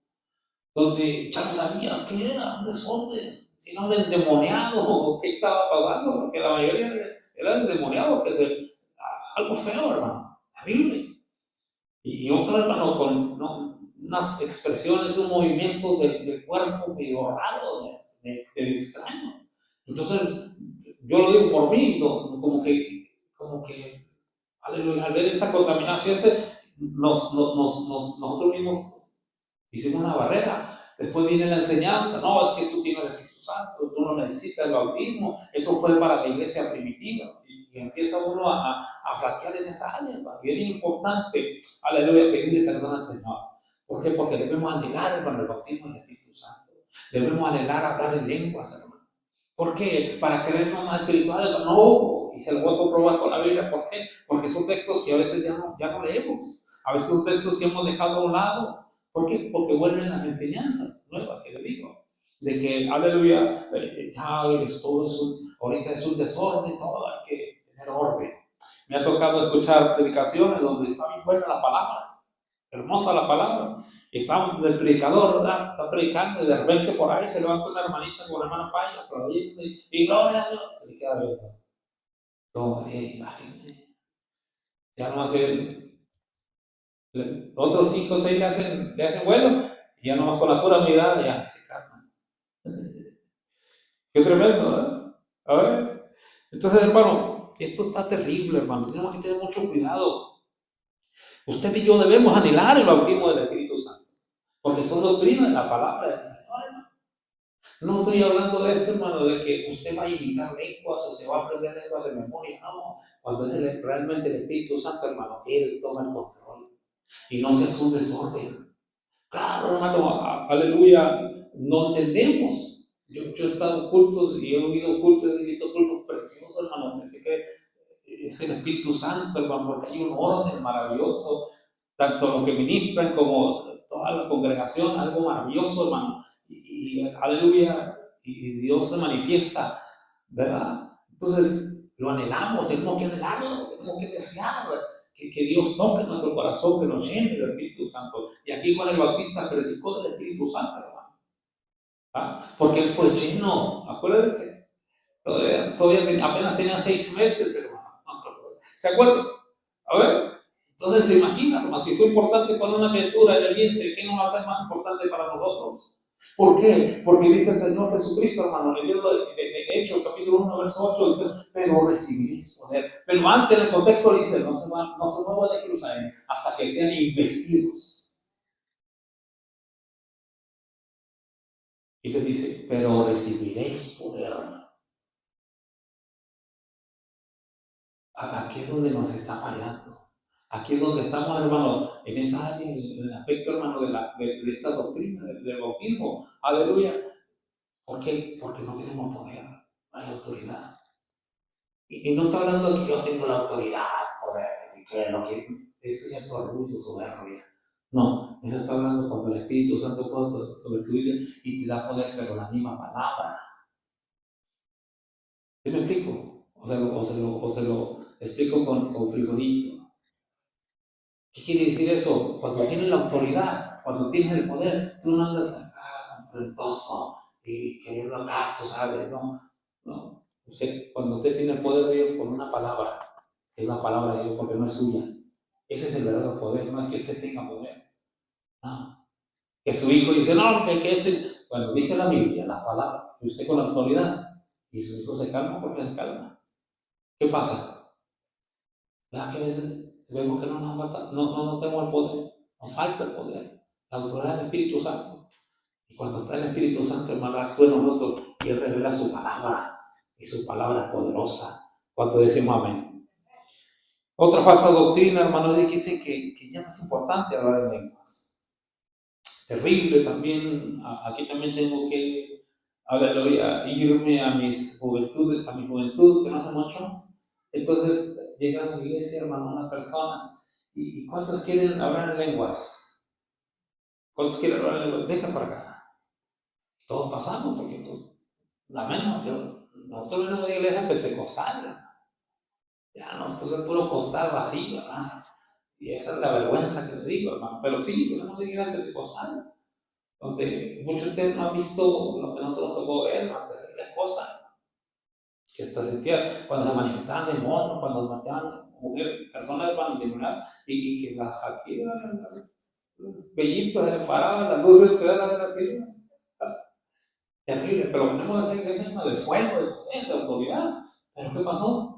donde ya no sabías qué era, un desorden, sino un endemoniado, o qué estaba pasando, porque la mayoría era endemoniado, que es algo feo, hermano, terrible. Y otro, hermano, con unas expresiones, un movimiento del cuerpo medio raro, de extraño. Entonces, yo lo digo por mí, como que aleluya, al ver esa contaminación, nosotros mismos hicimos una barrera. Después viene la enseñanza: no, es que tú tienes el Espíritu Santo, tú no necesitas el bautismo, eso fue para la iglesia primitiva. Y empieza uno a flaquear en esa área. Bien importante, aleluya, pedirle perdón al Señor. ¿Por qué? Porque debemos anhelar, hermano, el bautismo del Espíritu Santo. Debemos anhelar hablar en lenguas, hermano. ¿Por qué? ¿Para creernos más espirituales? No, y se lo voy a comprobar con la Biblia. ¿Por qué? Porque son textos que a veces ya no leemos. A veces son textos que hemos dejado a un lado. ¿Por qué? Porque vuelven las enseñanzas nuevas que le digo. De que, aleluya, ahorita es un desorden, todo hay que tener orden. Me ha tocado escuchar predicaciones donde está bien buena la palabra, hermosa la palabra. Está el predicador, ¿verdad? Está predicando y de repente por ahí se levanta una hermanita con una hermana paya, aplaudiendo y gloria a Dios. Se le queda viendo. No, imagínate. Ya no hace. Otros 5 o 6 le hacen vuelo y ya nomás con la pura mirada ya se calman. Qué tremendo, ¿verdad? A ver. Entonces, hermano, esto está terrible, hermano. Tenemos que tener mucho cuidado. Usted y yo debemos anhelar el bautismo del Espíritu Santo, porque son doctrinas de la palabra del Señor, hermano. No estoy hablando de esto, hermano, de que usted va a imitar lenguas o se va a aprender lenguas de memoria. No, cuando es realmente el Espíritu Santo, hermano, Él toma el control y no se hace un desorden. Claro, hermano, aleluya, no entendemos. Yo he estado en cultos y he oído cultos, he visto cultos preciosos, hermano. Pensé que es el Espíritu Santo, hermano, porque hay un orden maravilloso, tanto los que ministran como toda la congregación, algo maravilloso, hermano. Y aleluya, y Dios se manifiesta, ¿verdad? Entonces, lo anhelamos, tenemos que anhelarlo, tenemos que desear que Dios toque nuestro corazón, que nos llene del Espíritu Santo. Y aquí Juan el Bautista predicó del Espíritu Santo, hermano. ¿Ah? Porque él fue lleno, acuérdense. Todavía apenas tenía 6 meses, hermano. ¿Se acuerdan? A ver. Entonces se imagina, hermano, si fue importante para una criatura el vientre, ¿qué no va a ser más importante para nosotros? ¿Por qué? Porque dice el Señor Jesucristo, hermano, en el libro de Hechos, capítulo 1, verso 8, dice: pero recibiréis poder. Pero antes en el contexto le dice: no se muevan de Jerusalén hasta que sean investidos. Y le dice: pero recibiréis poder. Aquí es donde nos está fallando. Aquí es donde estamos, hermano, en esa área, en el aspecto, hermano, de esta doctrina del bautismo. Aleluya. ¿Por qué? Porque no tenemos poder, no hay autoridad. Y no está hablando de que yo tengo la autoridad, poder, y que lo que eso ya es orgullo, soberbia. No, eso está hablando cuando el Espíritu Santo puede sobre tu vida y te da poder, pero la misma palabra. ¿Sí me explico? O se lo explico con frijolito. ¿Qué quiere decir eso? Cuando tienes la autoridad, cuando tienes el poder, tú no andas acá enfrentoso y queriendo acá, tú sabes, ¿no? No. Cuando usted tiene el poder de Dios con una palabra, es la palabra de Dios porque no es suya. Ese es el verdadero poder, no es que usted tenga poder. No. Que su hijo dice, no, que este. Bueno, dice la Biblia, la palabra, que usted con la autoridad, y su hijo se calma porque se calma. ¿Qué pasa? ¿Verdad que a veces vemos que no nos falta, no tenemos el poder, nos falta el poder, la autoridad del Espíritu Santo? Y cuando está el Espíritu Santo, hermano, actúa en nosotros y Él revela su palabra, y su palabra es poderosa. Cuando decimos amén. Otra falsa doctrina, hermanos, es que dicen que ya no es importante hablar en lenguas. Terrible también, aquí también tengo que, aleluya, irme a mi juventud, que no hace mucho. Entonces llegan a la iglesia, hermano, unas personas, ¿y cuántos quieren hablar en lenguas? ¿Cuántos quieren hablar en lenguas? Venga para acá. Todos pasamos, porque pues, la menos, nosotros venimos de iglesia pentecostal, ya no, pues es puro costal vacío, hermano. Y esa es la vergüenza que le digo, hermano. Pero sí, venimos de iglesia pentecostal, donde muchos de ustedes no han visto lo que nosotros nos tocó ver, hermano, terribles cosas. Que hasta sentía cuando se manifestaban demonios, cuando se mataban mujeres, personas endemoniadas, y que las jaqueras, los vellitos se le paraban, las luces de la ciudad. Terrible, pero tenemos que decir que es de fuego, de poder, de autoridad. ¿Pero qué pasó?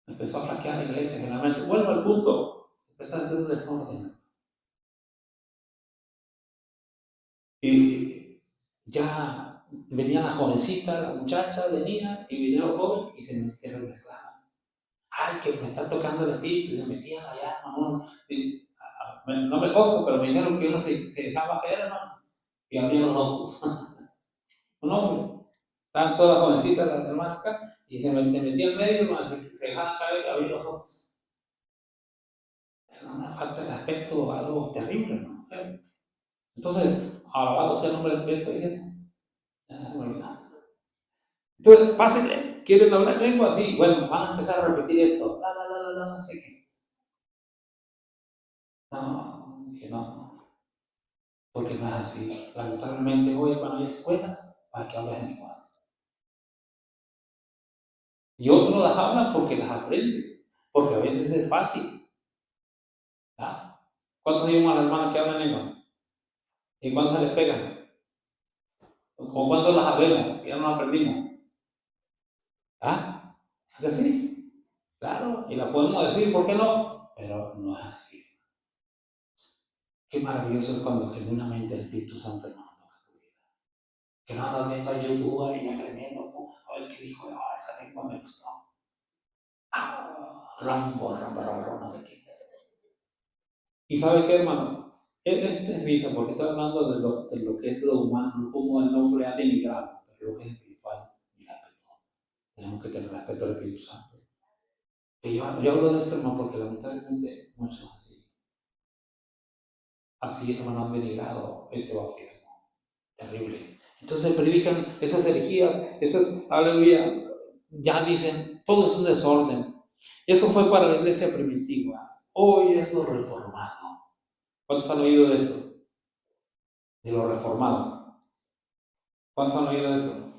Empezó a flaquear la iglesia, generalmente. Vuelvo al punto, empezó a hacer un desorden. Y ya venían las jovencitas, las muchachas, venían, y vinieron los jóvenes y se remezclaban. Ay, que me está tocando el espíritu, y se metían allá, hermano. No me consta, pero me dijeron que uno se dejaba caer, hermano, y abría los ojos. Un hombre. Estaban todas las jovencitas, las hermanas acá, y se metía en medio, hermano, se dejaban caer y abría los ojos. Es una falta de respeto, algo terrible, ¿no? Entonces, alabado sea el nombre del Espíritu, diciendo, ya se me olvidó. Entonces, pásenle, quieren hablar lengua, sí, bueno, van a empezar a repetir esto, no sé qué. No, que no, porque no es así. Lamentablemente hoy, hermano, hay escuelas para que hables en lenguas. Y otros las hablan porque las aprenden, porque a veces es fácil. ¿Ah? ¿Cuántos vimos a las hermanas que hablan lenguas? ¿Y cuántos se les pegan? ¿O cuántos las sabemos? Ya no las aprendimos. ¿Ah? ¿Es que sí? Claro, y la podemos decir, ¿por qué no? Pero no es así. Qué maravilloso es cuando genuinamente el Espíritu Santo hermano toca tu vida. Que no andas viendo a YouTube y aprendiendo, a ver qué dijo, esa lengua me gustó. Rambo, no sé qué. ¿Y sabe qué, hermano? Esto es vida, porque estoy hablando de lo que es lo humano, no como el nombre ha denigrado, pero lo que es espiritual y respeto. Tenemos que tener respeto al Espíritu Santo. Y yo hablo de esto, hermano, porque lamentablemente muchos así, hermano, han denigrado este bautismo. Terrible. Entonces predican esas herejías, esas, aleluya, ya dicen, todo es un desorden. Eso fue para la iglesia primitiva. Hoy es lo reformado. ¿Cuántos han oído de esto? De lo reformado. ¿Cuántos han oído de esto?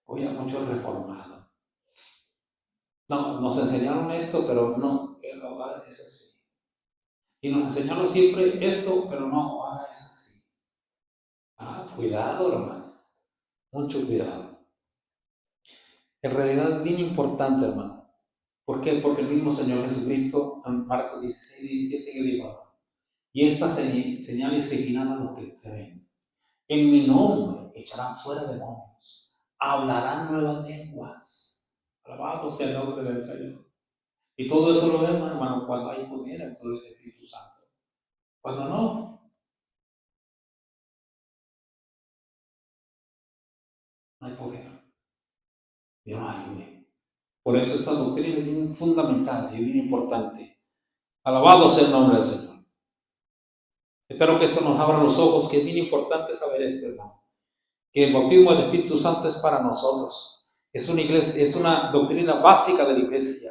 Hoy hay muchos reformados. No, nos enseñaron esto, pero no, ahora es así. Y nos enseñaron siempre esto, pero no, ahora es así. Cuidado, hermano. Mucho cuidado. En realidad es bien importante, hermano. ¿Por qué? Porque el mismo Señor Jesucristo, en Marcos 16 y 17, que dijo, y estas señales seguirán a los que creen. En mi nombre echarán fuera demonios, hablarán nuevas lenguas. Alabado sea el nombre del Señor. Y todo eso lo vemos, hermano, cuando hay poder dentro del Espíritu Santo. Cuando no hay poder. Dios nos ayude. Por eso esta doctrina es bien fundamental y bien importante. Alabado sea el nombre del Señor. Espero que esto nos abra los ojos, que es bien importante saber esto, hermano. que el bautismo del Espíritu Santo es para nosotros. Es una iglesia, es una doctrina básica de la iglesia.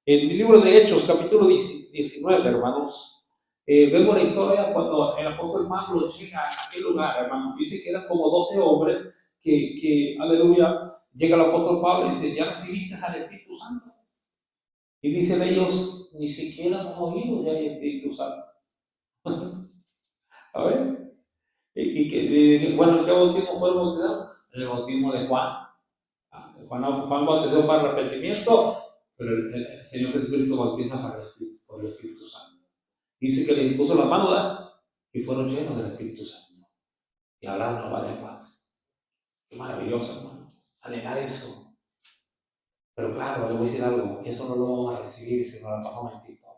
En el libro de Hechos, capítulo 19, hermanos, vemos la historia cuando el apóstol Pablo llega a aquel lugar, hermanos. Dice que eran como 12 hombres aleluya, llega el apóstol Pablo y dice, ¿ya recibiste al Espíritu Santo? Y dicen ellos, ni siquiera hemos oído ya el Espíritu Santo. A ver, bueno, ¿en qué bautismo fueron bautizados? En el bautismo de Juan. Juan bautizó para arrepentimiento, pero el Señor Jesucristo bautiza por el Espíritu Santo. Dice que les puso la mano y fueron llenos del Espíritu Santo. Y hablaron nuevas lenguas. Qué maravilloso, hermano. Alegar eso. Pero claro, le voy a decir algo. Eso no lo vamos a recibir si no la pasamos en TikTok.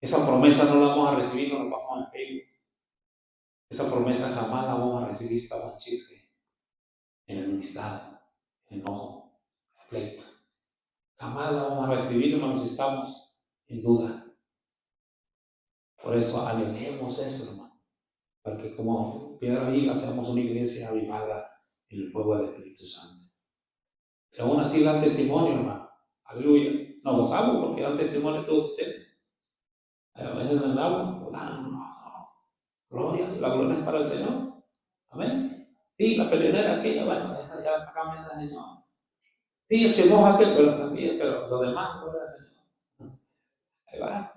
Esa promesa no la vamos a recibir si no la pasamos en Facebook. Esa promesa jamás la vamos a recibir si estamos en chisque, en enemistad, en enojo, en pleito. Jamás la vamos a recibir, hermanos, si estamos en duda. Por eso anhelemos eso, hermano. Porque como piedra viva seamos una iglesia avivada en el fuego del Espíritu Santo. Si aún así dan testimonio, hermano. Aleluya. Nos gozamos porque dan testimonio todos ustedes. A veces nos damos, no. Gloria, la gloria es para el Señor. Amén. Sí, la peleonera aquella, bueno, esa ya la está cambiando el Señor. Sí, el chimojo aquel, pero también, pero lo demás, gloria al Señor. Ahí va.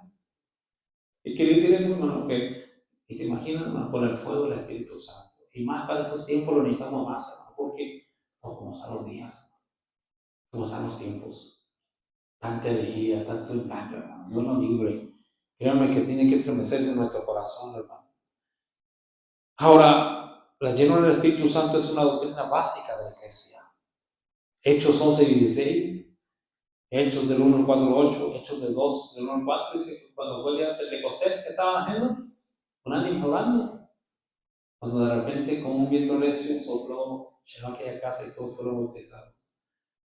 Y quiere decir eso, hermano, que, y se imaginan, hermano, con el fuego del Espíritu Santo. Y más para estos tiempos lo necesitamos más, hermano, porque, no, como están los días, como están los tiempos, tanta herejía, tanto engaño, hermano, Dios nos libre. Créanme que tiene que estremecerse en nuestro corazón, hermano. Ahora, la llenura del Espíritu Santo es una doctrina básica de la iglesia. Hechos 11:16. Hechos del 1 al 4 al 8, Hechos del 2, del 1 al 4, dice, cuando fue el día de Pentecostés, ¿qué estaban haciendo? Unánime hablando. Cuando de repente, con un viento recio, sopló, llenó aquella casa y todos fueron bautizados.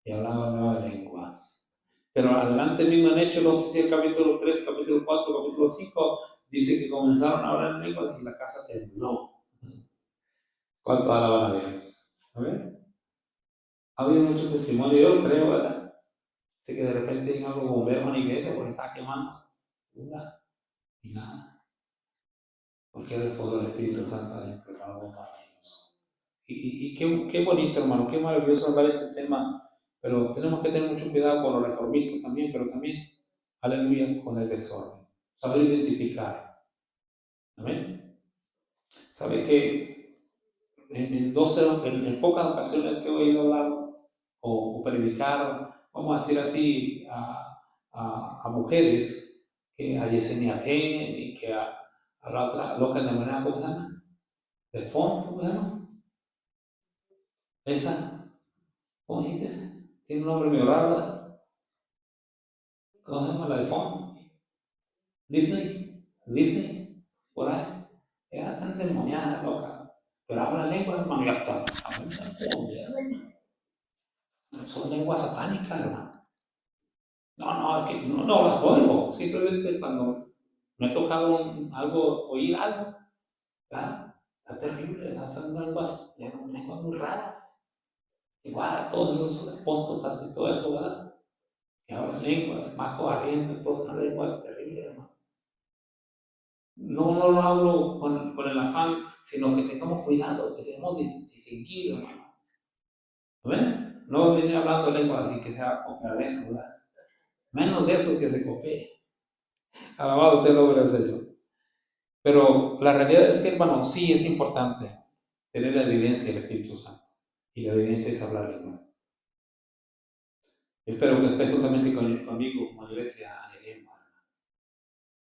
Y hablaban nuevas lenguas. Pero adelante mismo en Hechos, no sé si el capítulo 3, capítulo 4, capítulo 5, dice que comenzaron a hablar en lenguas y la casa tembló. ¿Cuánto alaban a Dios? A ver. Ha habido muchos testimonios, yo creo, ¿verdad? Así que de repente hay algo bomberos en la iglesia porque está quemando. Y nada. Porque era el fuego del Espíritu Santo adentro, hermano, maravilloso. Y qué bonito, hermano, qué maravilloso hablar este tema. Pero tenemos que tener mucho cuidado con los reformistas también, pero también, aleluya, con el desorden. Saber identificar. Amén. Sabe que en pocas ocasiones que he oído hablar o predicar, vamos a decir así, a mujeres, que a Yesenia Ten y que a la otra loca de manera, ¿cómo se llama? De fondo, ¿cómo se llama? Esa, ¿cómo dijiste? Tiene un nombre medio raro, ¿verdad? ¿Cómo se llama la de fondo? Disney, por ahí. Era tan demoniada, loca. Pero habla lenguas, hermano, ya está. Son lenguas satánicas, hermano. No, es que no las oigo. Simplemente cuando me ha tocado oír algo, ¿verdad? Está terrible, son lenguas muy raras. Igual, todos esos apóstotas y todo eso, ¿verdad? Que hablan lenguas, más corriente, todas las lenguas terribles, hermano. No lo hablo con el afán, sino que tengamos cuidado, que tenemos de distinguir, hermano. ¿Ven? No venir hablando lenguas así que sea copia de eso, ¿verdad? Menos de eso que se copie. Alabado sea el nombre del Señor. Pero la realidad es que, hermano, sí es importante tener la evidencia del Espíritu Santo. Y la evidencia es hablar lenguas. Espero que estés juntamente conmigo, como iglesia,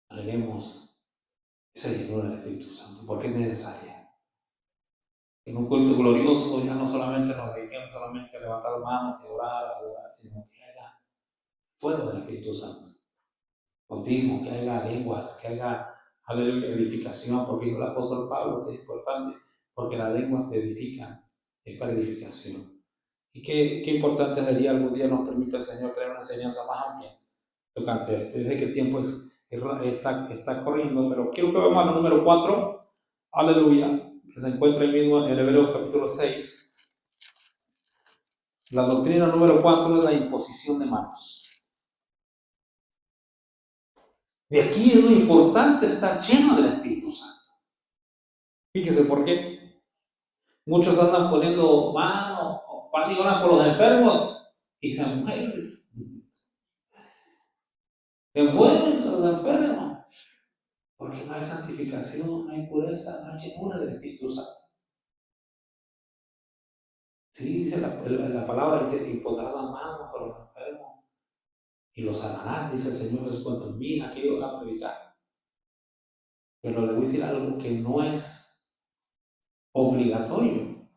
anhelemos esa llenura del Espíritu Santo, porque es necesaria. En un culto glorioso ya no solamente nos dediquemos solamente a levantar manos, a orar, sino que haya fuego del Espíritu Santo. Bautismo, que haya lenguas, que haya edificación, porque dijo el apóstol Pablo que es importante, porque las lenguas te edifican, es para edificación. Y qué importante sería algún día nos permite el Señor traer una enseñanza más amplia tocante esto. Yo sé que el tiempo está corriendo, pero quiero que vamos a la número 4. Aleluya. que se encuentra mismo en Hebreos capítulo 6. La doctrina número 4 es la imposición de manos. De aquí es lo importante estar lleno del Espíritu Santo. Fíjese por qué. Muchos andan poniendo manos, van y oran por los enfermos y se mueren. Se mueren los enfermos. Porque no hay santificación, no hay pureza, no hay llenura del Espíritu Santo. Sí, dice la palabra, dice, y pondrá las manos sobre los enfermos y los sanarán, dice el Señor Jesús cuando envía a aquellos a predicar. Pero le voy a decir algo que no es obligatorio,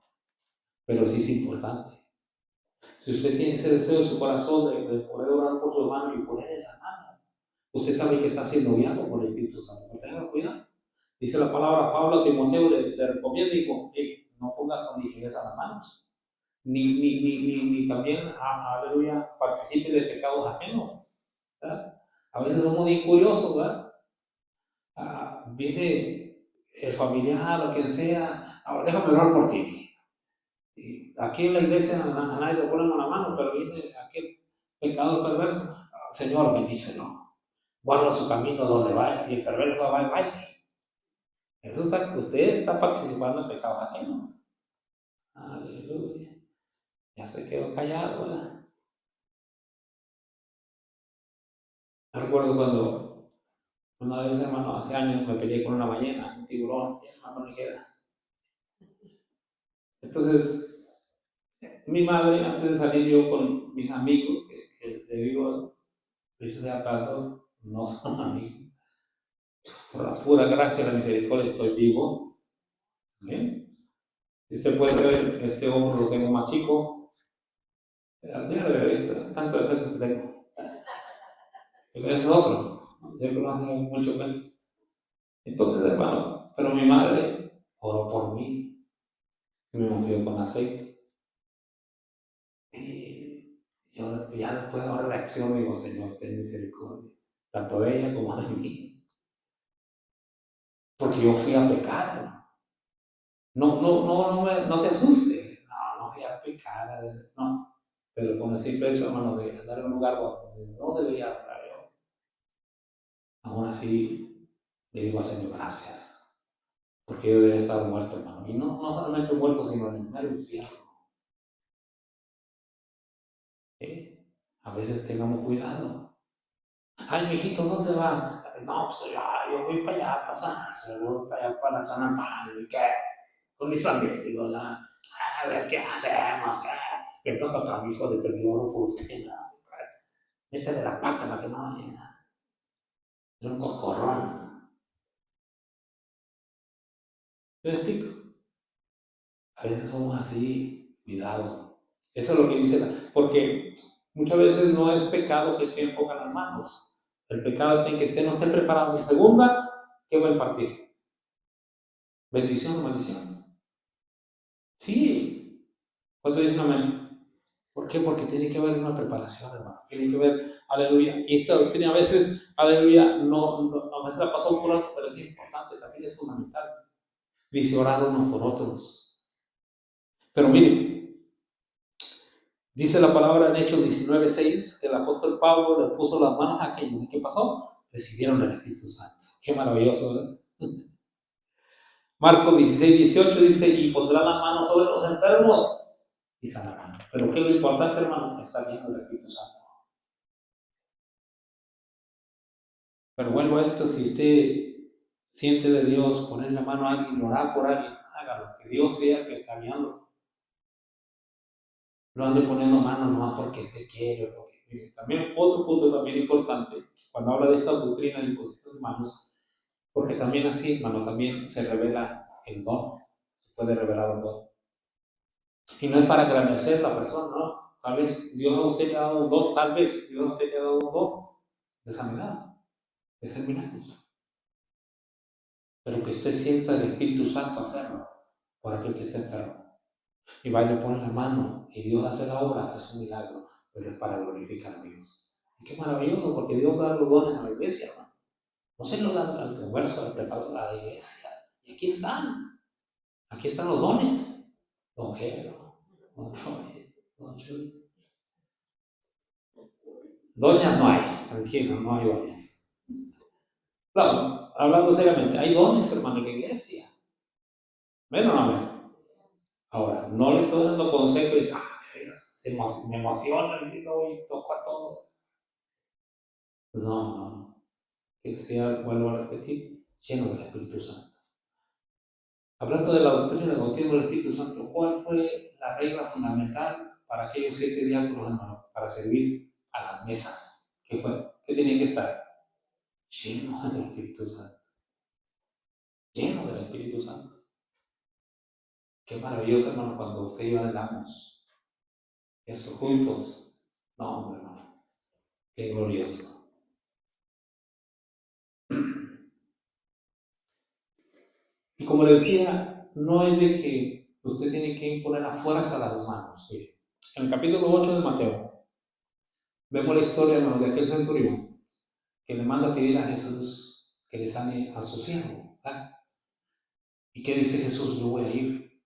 pero sí es importante. Si usted tiene ese deseo en su corazón de poder orar por su hermano y ponerle la mano, usted sabe que está siendo guiado por el Espíritu Santo. No tenga cuidado. Dice la palabra, Pablo a Timoteo le recomienda y dijo, no pongas con ligereza las manos. Ni también, aleluya, participe de pecados ajenos. ¿Verdad? A veces somos muy curiosos, ¿verdad? Viene el familiar o quien sea, ahora déjame orar por ti. Y aquí en la iglesia a nadie le ponemos la mano, pero viene aquel pecador perverso, Señor, bendícelo, guarda su camino donde vaya, y el perverso va y vaya. Eso está, usted está participando en pecados ajenos. Aleluya. Ya se quedó callado, ¿verdad? Me recuerdo cuando una vez, hermano, hace años me peleé con una ballena, un tiburón, y hermano ligera. Entonces, mi madre, antes de salir yo con mis amigos, que le digo, dicho sea paso, no son amigos. Por la pura gracia y la misericordia estoy vivo. ¿Bien? Si usted puede ver, este hombro lo tengo más chico. Ya lo había visto, tanto defecto que tengo. Pero ese es otro. Yo conozco mucho menos. Entonces, hermano, pero mi madre oró por mí, me ungió con aceite. Y yo ya después ahora reacciono y digo, Señor, ten misericordia, tanto de ella como de mí. Porque yo fui a pecar, hermano. No se asuste. No fui a pecar, no. Pero con el simple hecho, hermano, de andar en un lugar donde no debería andar yo, aún así le digo al Señor, gracias. Porque yo debería estar muerto, hermano. Y no solamente muerto, sino en el mero infierno. A veces tengamos cuidado. Ay, mijito, ¿dónde va? No, pues yo voy para allá, yo voy para allá, para San Antonio, ¿y qué? Con mis amigos, a ver qué hacemos, que no toca mi hijo de perdido por usted, ¿no? Métele la pata para que no vaya. Es un coscorrón. ¿Te explico? A veces somos así, cuidado. Eso es lo que dice, porque muchas veces no es pecado que esté en pocas las manos. El pecado es en que no esté preparado. Y segunda, ¿qué va a impartir? ¿Bendición o maldición? Sí. ¿Cuánto dicen amén? ¿Por qué? Porque tiene que haber una preparación, hermano. Tiene que haber, aleluya. Y esta doctrina a veces, aleluya, a veces la pasó por alto, pero es importante, también es fundamental. Dice orar unos por otros. Pero miren, dice la palabra en Hechos 19:6 que el apóstol Pablo les puso las manos a aquellos. ¿Y qué pasó? Recibieron el Espíritu Santo. Qué maravilloso, ¿verdad? Marcos 16:18 dice, y pondrá las manos sobre los enfermos y sanarán. Pero ¿qué es lo importante, hermano? Estar lleno del Espíritu Santo. Pero vuelvo a esto, si usted siente de Dios poner la mano a alguien, orar por alguien, hágalo, que Dios sea el que está guiando. No ande poniendo manos nomás porque usted quiere. Porque, también otro punto también importante, cuando habla de esta doctrina de imposición de manos, porque también así, hermano, también se revela el don, se puede revelar el don. Y no es para agradecer a la persona, no. Tal vez Dios a usted le ha dado un don, tal vez Dios a usted le ha dado un don de sanidad, de ser milagros. Pero que usted sienta el Espíritu Santo hacerlo por aquel que esté enfermo. Y va y le pone la mano y Dios hace la obra, es un milagro, pero es para glorificar a Dios. Y qué maravilloso, porque Dios da los dones a la iglesia, hermano. No se lo da al converso, al preparador, a la iglesia. Y aquí están. Aquí están los dones. Don Gero, don Roy, don Chuy. Doñas no hay, tranquilo, no hay doñas. Claro, hablando seriamente, hay dones, hermano, en la iglesia. ¿Ven o no ven? Ahora, no le estoy dando consejo y dice, me emociona y digo, y toco a todo. No. Que sea, vuelvo a repetir, lleno del Espíritu Santo. Hablando de la doctrina del bautismo del Espíritu Santo, ¿cuál fue la regla fundamental para aquellos 7 diáconos, hermano, para servir a las mesas? ¿Qué fue? ¿Qué tenía que estar? Lleno del Espíritu Santo. Lleno del Espíritu Santo. Qué maravilloso, hermano, cuando usted y yo anhelamos esos juntos. No, hombre, hermano. Qué glorioso. Y como le decía, no es de que usted tiene que imponer a fuerza las manos. Mire, en el capítulo 8 de Mateo, vemos la historia, hermano, de aquel centurión que le manda a pedir a Jesús que le sane a su siervo. ¿Verdad? ¿Y qué dice Jesús? Yo voy a ir.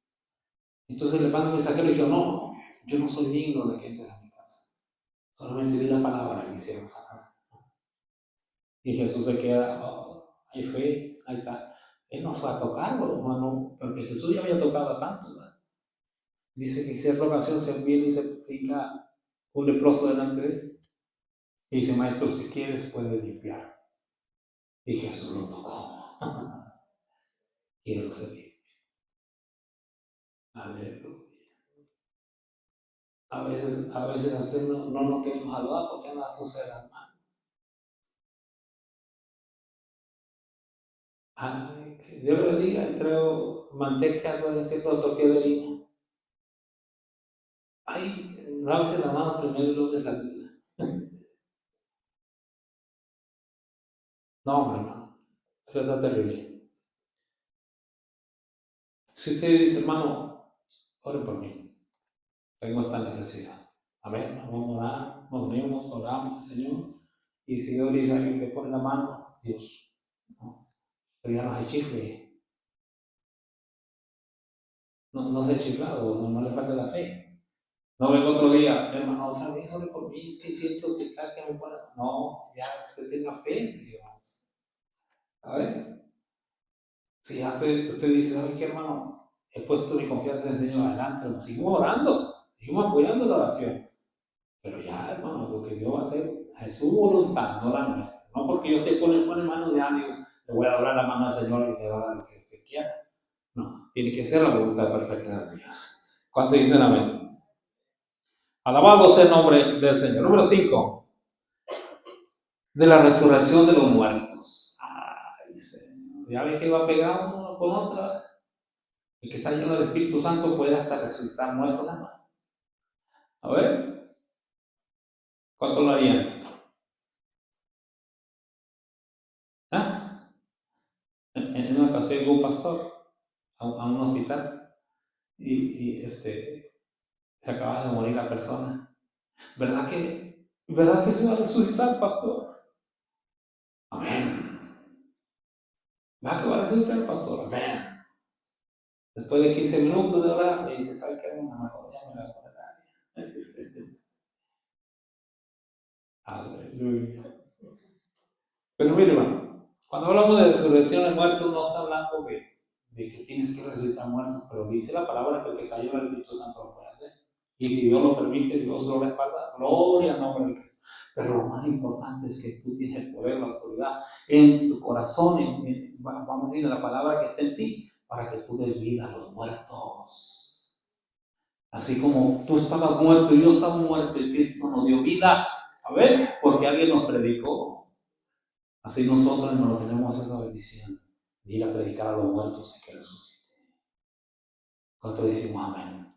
Entonces le manda un mensajero y dijo, no, yo no soy digno de que entres a mi casa. Solamente di la palabra y hicieron sanar. Y Jesús se queda, hay fe, ahí está. Él no fue a tocarlo, hermano, porque Jesús ya había tocado a tantos. ¿Verdad? Dice que en cierta ocasión se viene y se finca un leproso delante de él. Y dice, maestro, si quieres puedes limpiar. Y Jesús lo tocó. Quiero ser limpio. Aleluya. A veces a usted no nos queremos saludar porque no sucede las manos. Que Dios le bendiga, traigo manteca, puede ser todo tortilla de harina. Ay, lávese las manos primero y luego le saluda. No, hombre, hermano. Eso está terrible. Si usted dice, hermano, ore por mí, tengo esta necesidad. A ver, vamos a orar, nos unimos, oramos al Señor. Y si Dios dice a alguien que pone la mano, Dios, ¿no? Pero ya no se chifle, no se chiflado, no le falta la fe. No vengo otro día, hermano, otra vez ore por mí, es que siento que cada que me pone. No, ya usted tenga fe, Dios. A ver, si ya usted dice, ¿sabe qué, hermano? He puesto mi confianza en el Señor adelante, hermano. Seguimos orando, seguimos apoyando la oración. Pero ya, hermano, lo que Dios va a hacer es su voluntad, no la nuestra. No porque yo esté pone manos de Dios, le voy a doblar la mano al Señor y le va a dar lo que usted quiera. No, tiene que ser la voluntad perfecta de Dios. ¿Cuántos dicen amén? Alabado sea el nombre del Señor. Número 5. De la resurrección de los muertos. Ay, Señor. Ya ve que va pegado uno con otra. El que está lleno del Espíritu Santo puede hasta resucitar muertos, hermano. A ver, ¿cuánto lo harían? ¿Ah? En una ocasión llegó un pastor a un hospital y se acaba de morir la persona. ¿Verdad que se va a resucitar, pastor? Amén. ¿Verdad que va a resucitar el pastor? Amén. Después de 15 minutos de orar, le dice, ¿sabe qué? Mejor ya me la voy a dar. Aleluya. Pero mire, hermano, cuando hablamos de resurrección de muertos, no está hablando de que tienes que resucitar muertos, pero dice la palabra que el que está lleno del Espíritu Santo lo puede hacer. Y si Dios lo permite, Dios lo respalda, gloria al nombre de Cristo. Pero lo más importante es que tú tienes el poder, la autoridad en tu corazón, vamos a decir, en la palabra que está en ti, para que tú des vida a los muertos. Así como tú estabas muerto y yo estaba muerto y Cristo nos dio vida. A ver, porque alguien nos predicó. Así nosotros, hermano, tenemos esa bendición de ir a predicar a los muertos y que resuciten. ¿Cuánto decimos amén?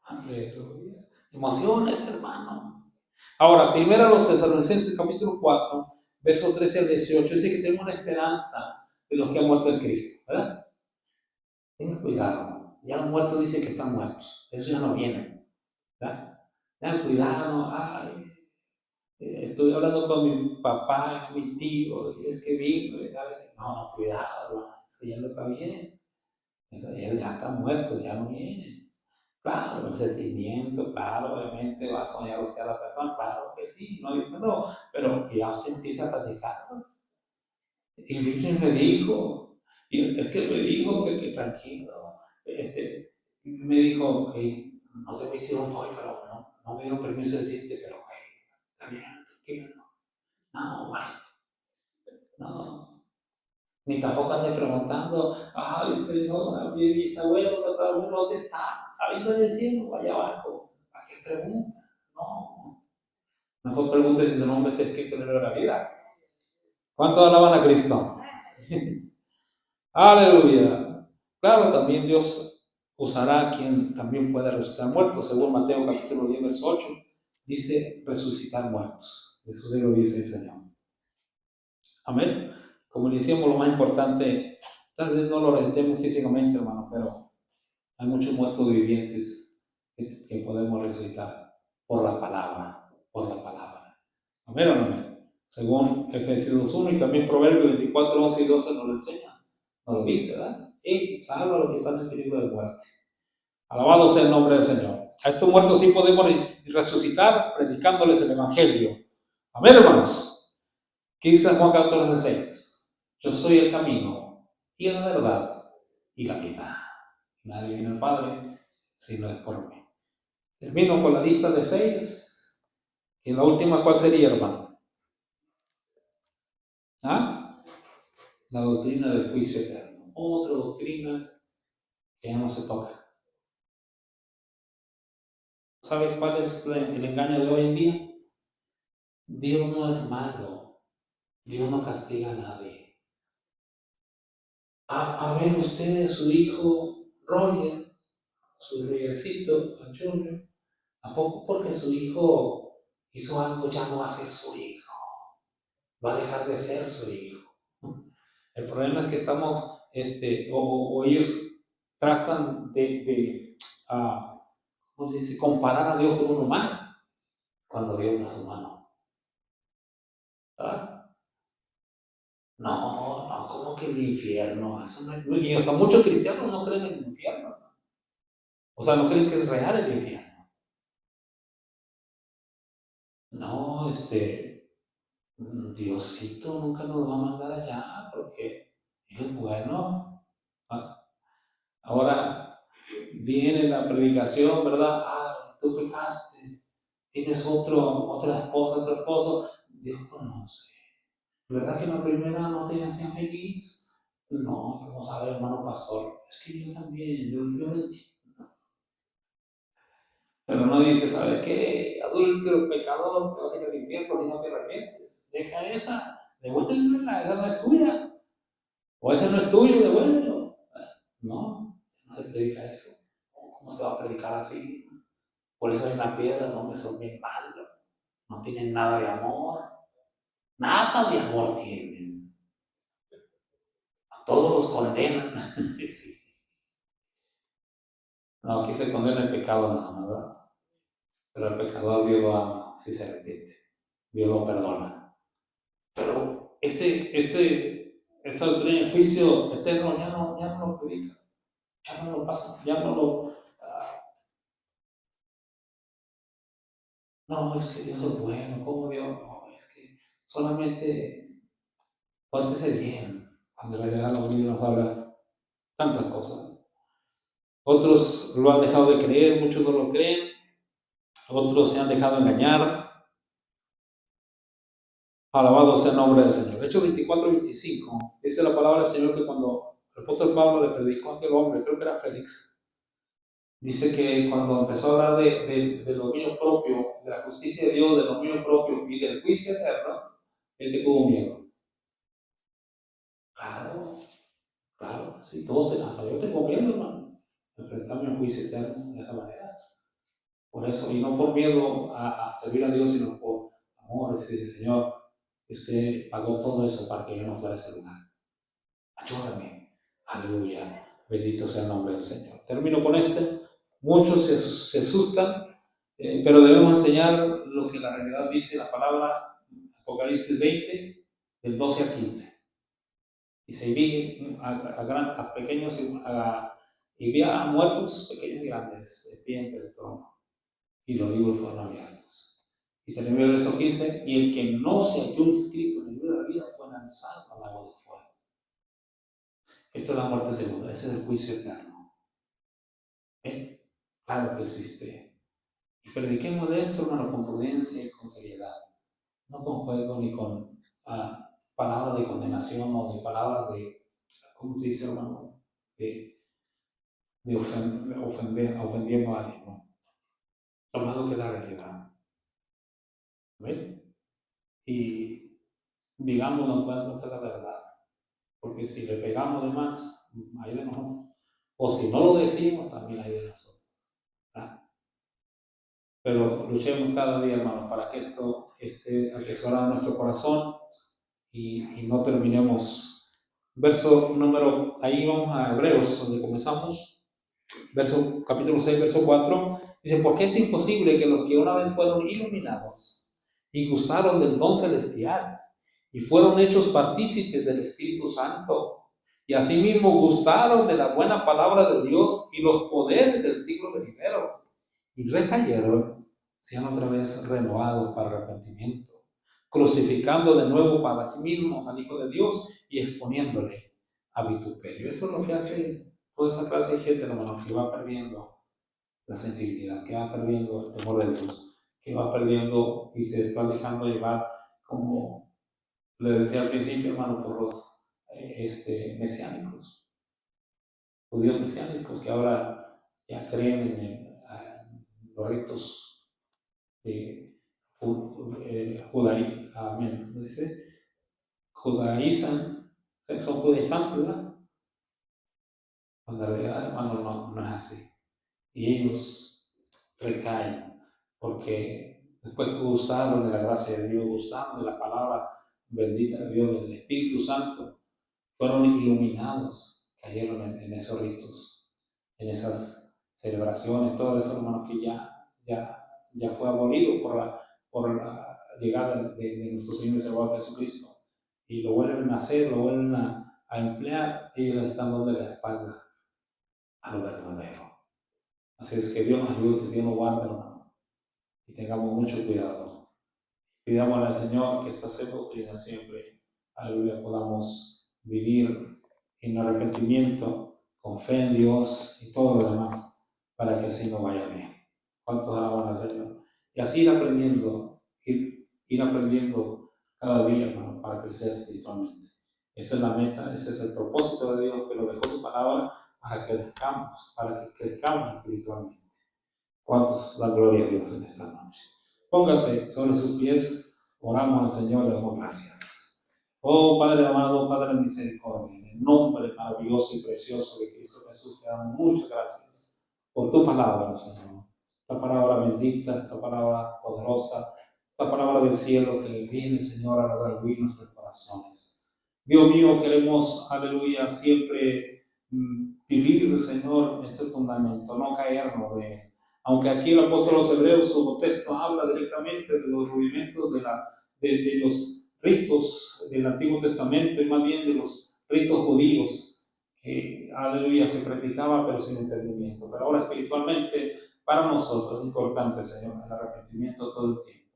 Aleluya. Emociones, hermano. Ahora, primero a los Tesalonicenses, capítulo 4, verso 13 al 18, dice que tenemos una esperanza de los que han muerto en Cristo, ¿verdad? Tengan cuidado. Ya los muertos dicen que están muertos. Eso ya no viene, ¿verdad? Tengan cuidado. Ay, estoy hablando con mi papá, mi tío, y es que vino, y a veces, no, cuidado, eso ya no está bien. Él ya está muerto, ya no viene. Claro, el sentimiento, claro, obviamente va a soñar usted a la persona, claro que sí, no digo que no, pero que ya usted empieza a platicar. Y Virgen me dijo, y es que me dijo que tranquilo, me dijo, "Hey, no te me hicieron hoy, pero no me dieron permiso de decirte, pero está bien, tranquilo, no, güey, no. Ni tampoco ande preguntando, ay, señora, mi bisabuelo, tatarabuelo, ¿dónde está? Ahí en el cielo, allá abajo. ¿A qué pregunta? No. Mejor pregunte si su nombre está escrito en el libro de la vida. ¿Cuánto alaban a Cristo? Aleluya. Claro, también Dios usará a quien también pueda resucitar muertos, según Mateo capítulo 10, verso 8. Dice resucitar muertos. Eso sí lo dice el Señor. Amén. Como le decíamos, lo más importante, tal vez no lo rentemos físicamente, hermano, pero hay muchos muertos vivientes que podemos resucitar por la palabra, por la palabra. Amén o no amén. Según Efesios 2:1 y también Proverbios 24, 11 y 12 nos lo enseña. Nos lo dice, ¿verdad? Y salva a los que están en peligro de muerte. Alabado sea el nombre del Señor. A estos muertos sí podemos resucitar predicándoles el Evangelio. Amén, hermanos. ¿Qué dice Juan 14:6? Yo soy el camino y la verdad y la vida. Nadie viene al Padre si no es por mí. Termino con la lista de 6. ¿Y la última cuál sería, hermano? ¿Ah? La doctrina del juicio eterno. Otra doctrina que ya no se toca. ¿Sabe cuál es el engaño de hoy en día? Dios no es malo. Dios no castiga a nadie. A ver usted, su hijo Roger, su Rogercito, a Junior, ¿a poco porque su hijo hizo algo ya no va a ser su hijo? Va a dejar de ser su hijo. El problema es que estamos, o ellos tratan de ¿cómo se dice? Comparar a Dios con un humano, cuando Dios no es humano. ¿Verdad? No, ¿cómo que el infierno? Eso no, y hasta muchos cristianos no creen en el infierno. O sea, no creen que es real el infierno. No, Diosito nunca nos va a mandar allá porque Él es bueno. ¿Ah? Ahora viene la predicación, ¿verdad? Ah, tú pecaste, tienes otra esposa, otro esposo. Dios conoce. ¿Verdad que la primera no te hacía feliz? No, ¿cómo sabe, hermano pastor? Es que yo también, yo lo entiendo. Pero no dice, ¿sabes qué? Adúltero, pecador, te vas a ir al infierno si no te arrepientes. Deja esa, devuélvela, esa no es tuya. O ese no es tuyo, devuélvelo. No, no se predica eso. ¿Cómo se va a predicar así? Por eso hay una piedra, no, son bien malos. No tienen nada de amor. Nada de amor tienen. A todos los condenan. No, aquí se condena el pecado nada más, ¿verdad? Pero el pecador Dios lo ama si se arrepiente. Dios lo perdona. Pero esta doctrina del juicio eterno ya no lo predica. Ya no lo pasa. Ya no lo... no, es que Dios es bueno. ¿Cómo Dios? No, es que solamente pórtese bien. Cuando en realidad la Biblia nos habla tantas cosas. Otros lo han dejado de creer, muchos no lo creen, otros se han dejado engañar. Alabado sea el nombre del Señor. Hechos 24-25, dice la palabra del Señor que cuando el apóstol Pablo le predicó a aquel hombre, creo que era Félix, dice que cuando empezó a hablar del dominio propio, de la justicia de Dios, del dominio propio y del juicio eterno, el que tuvo miedo. Claro, claro, sí, todos tenemos, hasta yo tengo miedo, hermano, enfrentarme al juicio eterno de esa manera. Por eso, y no por miedo a servir a Dios, sino por amor, decir, Señor, usted pagó todo eso para que yo no fuera a ese lugar. Ayúdame. Aleluya. Bendito sea el nombre del Señor. Termino con este. Muchos se asustan, pero debemos enseñar lo que la realidad dice la palabra Apocalipsis 20, del 12 al 15. Y se divide a pequeños, y vi a muertos pequeños y grandes de pie ante el trono, y los libros fueron abiertos. Y terminó el verso 15, y el que no se halló inscrito en el libro de la vida fue lanzado al lago de fuego. Esta es la muerte segunda, ese es el juicio eterno. Claro que existe. Y prediquemos de esto, hermano, con prudencia y con seriedad. No con juego ni con palabras de condenación o de palabras de, ¿cómo se dice, hermano? De ofendiendo a alguien, ¿no? Hablando que es la realidad. ¿Ven? Y digamos lo que es la verdad. Porque si le pegamos de más, hay de nosotros. O si no lo decimos, también hay de nosotros. ¿Verdad? Pero luchemos cada día, hermano, para que esto esté atesorado en nuestro corazón y no terminemos. Ahí vamos a Hebreos, donde comenzamos, capítulo 6, verso 4, dice, porque es imposible que los que una vez fueron iluminados y gustaron del don celestial y fueron hechos partícipes del Espíritu Santo y asimismo gustaron de la buena palabra de Dios y los poderes del siglo venidero y recayeron, sean otra vez renovados para arrepentimiento, crucificando de nuevo para sí mismos al Hijo de Dios y exponiéndole a vituperio. Esto es lo que hace toda esa clase de gente, hermano, que va perdiendo la sensibilidad, que va perdiendo el temor de Dios, que va perdiendo y se está dejando llevar, como le decía al principio, hermano, por los mesiánicos, judíos mesiánicos, que ahora ya creen en los ritos de judaizan, son judaizantes, ¿verdad? Cuando en realidad, hermano, no es así. Y ellos recaen, porque después gustaron de la gracia de Dios, gustaron de la palabra bendita de Dios, del Espíritu Santo, fueron iluminados, cayeron en esos ritos, en esas celebraciones, todo eso, hermano, que ya fue abolido por la llegada de nuestro Señor y Salvador Jesucristo. Y lo vuelven a hacer, lo vuelven a emplear, ellos están dando la espalda a lo verdadero. Así es que Dios nos ayude, Dios nos guarde, hermano, y tengamos mucho cuidado. Pidámosle al Señor que esta sea doctrina siempre, aleluya, podamos vivir en arrepentimiento, con fe en Dios y todo lo demás, para que así nos vaya bien. ¿Cuántos alaban al Señor? Y así ir aprendiendo cada día, hermano, para crecer espiritualmente. Esa es la meta, ese es el propósito de Dios, que lo dejó su palabra para que crezcamos espiritualmente. ¿Cuántos dan gloria a Dios en esta noche? Póngase sobre sus pies, oramos al Señor, le damos gracias. Oh Padre amado, Padre de misericordia, en el nombre maravilloso y precioso de Cristo Jesús, te damos muchas gracias por tu palabra, Señor. Esta palabra bendita, esta palabra poderosa, esta palabra del cielo que viene, Señor, a redarguir nuestros corazones. Dios mío, queremos, aleluya, siempre vivir, Señor, ese fundamento, no caernos de él. Aunque aquí el apóstol a los Hebreos, su texto habla directamente de los rudimentos de los ritos del Antiguo Testamento y más bien de los ritos judíos que, aleluya, se practicaba pero sin entendimiento. Pero ahora espiritualmente, para nosotros es importante, Señor, el arrepentimiento todo el tiempo.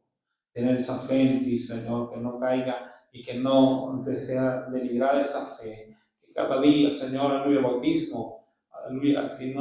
Tener esa fe en ti, Señor, que no caiga y que no sea denigrada esa fe. Que cada día, Señor, aleluya, bautismo, aleluya, si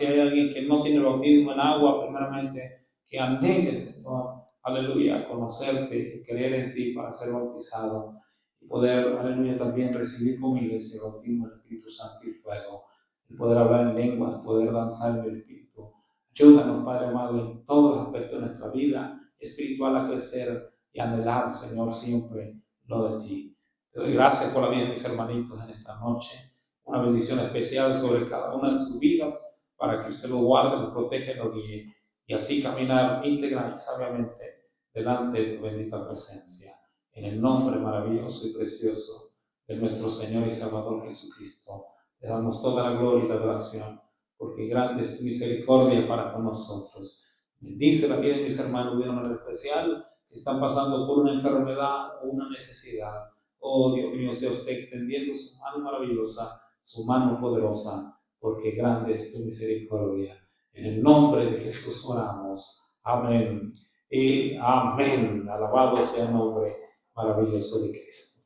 hay alguien que no tiene bautismo en agua, primeramente, que anhele, Señor, aleluya, conocerte, creer en ti para ser bautizado y poder, aleluya, también recibir con iglesia el bautismo del Espíritu Santo y fuego, y poder hablar en lenguas, poder danzar en el Espíritu. Ayúdanos, Padre amado, en todos los aspectos de nuestra vida espiritual a crecer y anhelar, Señor, siempre lo de ti. Te doy gracias por la vida de mis hermanitos en esta noche. Una bendición especial sobre cada una de sus vidas para que usted los guarde, los protege, los guíe y así caminar íntegra y sabiamente delante de tu bendita presencia. En el nombre maravilloso y precioso de nuestro Señor y Salvador Jesucristo, te damos toda la gloria y la adoración, porque grande es tu misericordia para con nosotros. Bendice la vida de mis hermanos de una manera especial, si están pasando por una enfermedad o una necesidad. Oh Dios mío, sea usted extendiendo su mano maravillosa, su mano poderosa, porque grande es tu misericordia. En el nombre de Jesús oramos. Amén y amén. Alabado sea el nombre maravilloso de Cristo.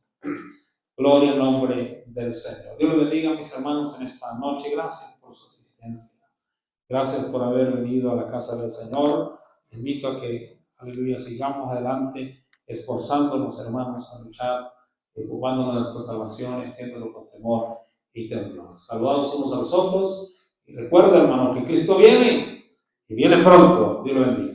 Gloria al nombre del Señor. Dios les bendiga, mis hermanos, en esta noche. Gracias por su asistencia. Gracias por haber venido a la casa del Señor. Te invito a que, aleluya, sigamos adelante, esforzándonos, hermanos, a luchar, ocupándonos de nuestras salvaciones, haciéndolo con temor y temblor. Saludados unos a los otros. Y recuerda, hermano, que Cristo viene y viene pronto. Dios lo bendiga.